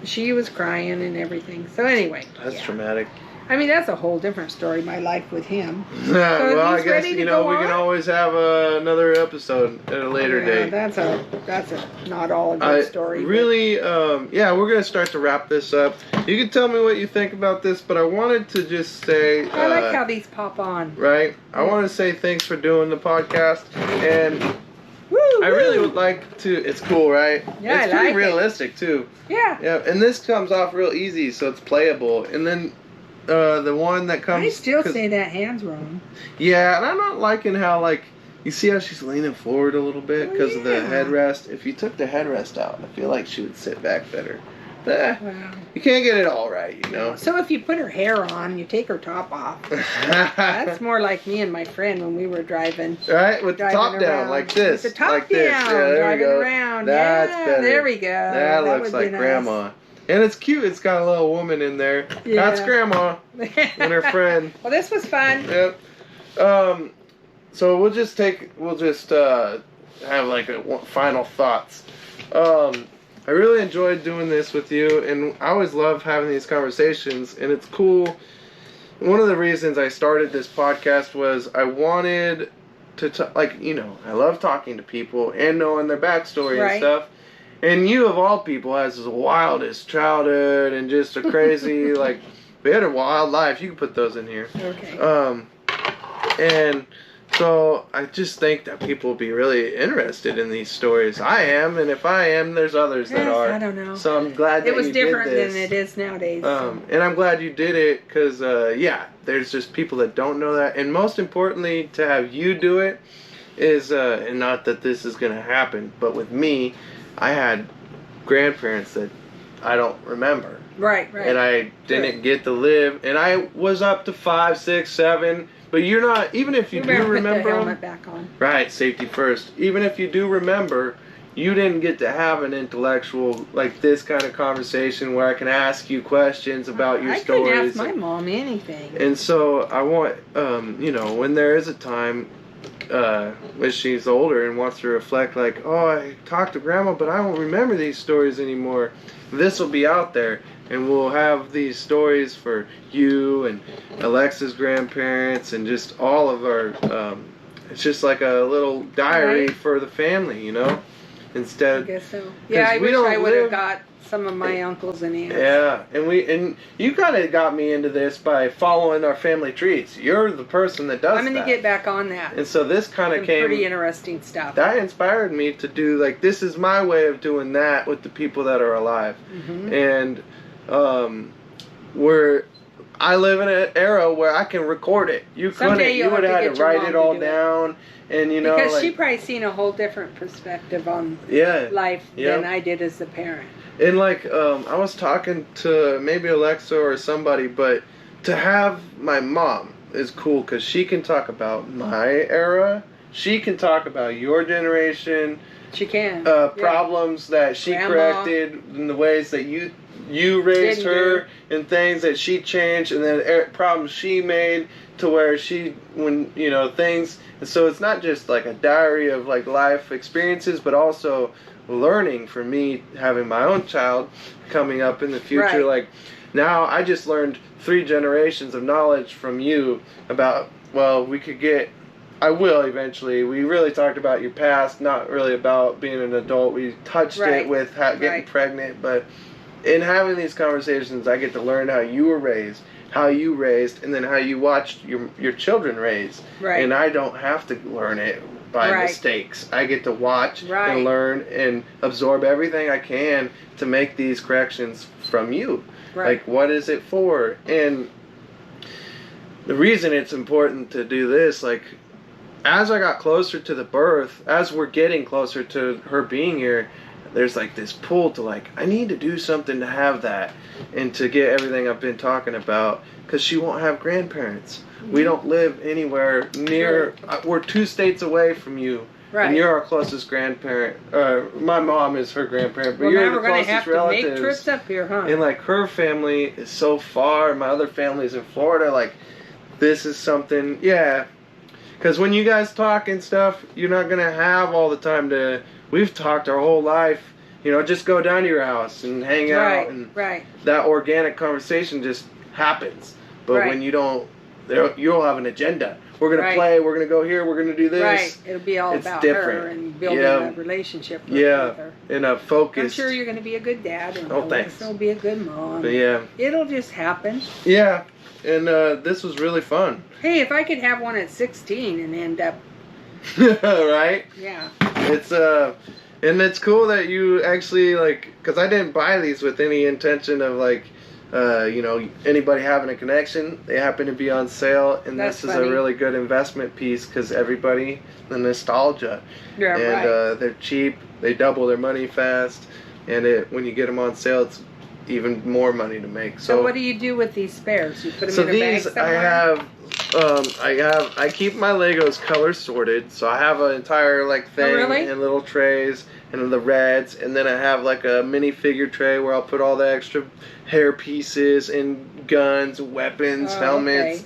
She was crying and everything. So anyway. That's traumatic. I mean, that's a whole different story, my life with him. Well, I he's guess, ready to you know, go we on? can always have another episode at a later date. That's a not all a good story. Really, yeah, we're going to start to wrap this up. You can tell me what you think about this, but I wanted to just say... I like how these pop on. Right? I want to say thanks for doing the podcast, and I really would like to... It's cool, right? Yeah, it's I pretty like realistic, too. Yeah. Yeah, and this comes off real easy, so it's playable. And then the one that comes... I still say that hand's wrong. Yeah, and I'm not liking how, like, you see how she's leaning forward a little bit because of the headrest? If you took the headrest out, I feel like she would sit back better. But Wow. you can't get it all right, you know? So if you put her hair on, you take her top off. That's more like me and my friend when we were driving. Right? With the top around. down, like this. With the top like down, this. Yeah, there driving we go. around. That's yeah, better. There we go. That looks would like be nice. Grandma. And it's cute. It's got a little woman in there. Yeah. That's Grandma and her friend. Well, this was fun. Yep. So we'll just have like final thoughts. I really enjoyed doing this with you, and I always love having these conversations, and it's cool. One of the reasons I started this podcast was I wanted to, I love talking to people and knowing their backstory and stuff. And you, of all people, has the wildest childhood and just a crazy, we had a wild life. You can put those in here. Okay. And so I just think that people will be really interested in these stories. I am, and if I am, there's others that are. I don't know. So I'm glad that it was you different did this. than it is nowadays. And I'm glad you did it because, there's just people that don't know that. And most importantly, to have you do it is, and not that this is going to happen, but with me, I had grandparents that I don't remember. Right. And I didn't get to live. And I was up to 5, 6, 7. But you're not, even if you do remember put the helmet them, back on. right, safety first. Even if you do remember, you didn't get to have an intellectual, this kind of conversation where I can ask you questions about your stories. I couldn't ask my mom anything. And so I want, when there is a time when she's older and wants to reflect, I talked to Grandma, but I don't remember these stories anymore. This will be out there. And we'll have these stories for you and Alexa's grandparents and just all of our, it's just like a little diary for the family, instead. I guess so. Yeah, I wish I would have got some of my uncles and aunts. Yeah, and you kind of got me into this by following our family trees. You're the person that does that. I'm going to get back on that. And so this kind of came... pretty interesting stuff. That inspired me to do, like, this is my way of doing that with the people that are alive. And I live in an era where I can record it. You couldn't. You would have had to write it all down. And, you know, because like, she probably seen a whole different perspective on life than I did as a parent. And like, I was talking to maybe Alexa or somebody, but to have my mom is cool because she can talk about my era. She can talk about your generation. She can. Problems that she corrected in the ways that you raised her, and things that she changed, and then problems she made to where things. And so it's not just like a diary of like life experiences, but also learning for me, having my own child coming up in the future. Like, now I just learned 3 generations of knowledge from you about, well, I will eventually. We really talked about your past, not really about being an adult. We touched it with getting pregnant, but in having these conversations, I get to learn how you were raised, how you raised, and then how you watched your children raise. And I don't have to learn it by mistakes. I get to watch and learn and absorb everything I can to make these corrections from you. Like, what is it for? And the reason it's important to do this, like, as I got closer to the birth, as we're getting closer to her being here, there's like this pull to like, I need to do something to have that and to get everything I've been talking about, because she won't have grandparents. We don't live anywhere near, we're 2 states away from you. And you're our closest grandparent. My mom is her grandparent, but you're the closest relative. Well, now we're going to have to make trips up here, huh? And like, her family is so far. My other family's in Florida. Like, this is something, because when you guys talk and stuff, you're not going to have all the time to... We've talked our whole life, just go down to your house and hang out. And that organic conversation just happens. But when you don't, you'll have an agenda. We're going to play, we're going to go here, we're going to do this. It'll be all about her and building a relationship with her. And a focus. I'm sure you're going to be a good dad. And thanks. You'll be a good mom. But it'll just happen. Yeah. And this was really fun. Hey, if I could have one at 16 and end up... Right? Yeah. It's and it's cool that you actually, like, because I didn't buy these with any intention of like anybody having a connection. They happen to be on sale, and this is a really good investment piece because the nostalgia. They're cheap. They double their money fast, and when you get them on sale, it's even more money to make. So what do you do with these spares? You put them in a bag somewhere? I keep my Legos color sorted, so I have an entire thing and little trays and the reds, and then I have like a mini figure tray where I'll put all the extra hair pieces and guns, weapons, helmets.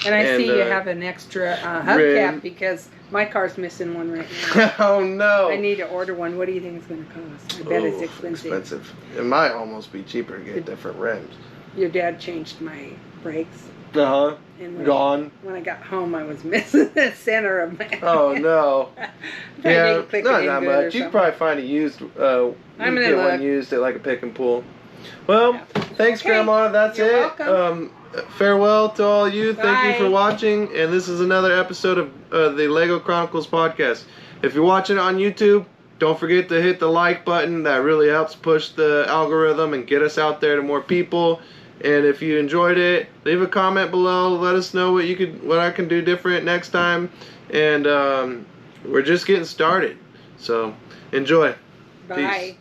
And I see you have an extra hubcap because my car's missing one right now. Oh no! I need to order one. What do you think it's going to cost? I bet it's expensive. It might almost be cheaper to get different rims. Your dad changed my brakes. Gone. When I got home, I was missing the center of my... Oh, no. Not that much. You can probably find a used... I'm going to get one used at like a pick and pull. Well, thanks, Grandma. That's it. Welcome. Farewell to all you. Bye. Thank you for watching. And this is another episode of the Lego Chronicles podcast. If you're watching it on YouTube, don't forget to hit the like button. That really helps push the algorithm and get us out there to more people. And if you enjoyed it, leave a comment below. Let us know what I can do different next time. And we're just getting started. So enjoy. Bye. Peace.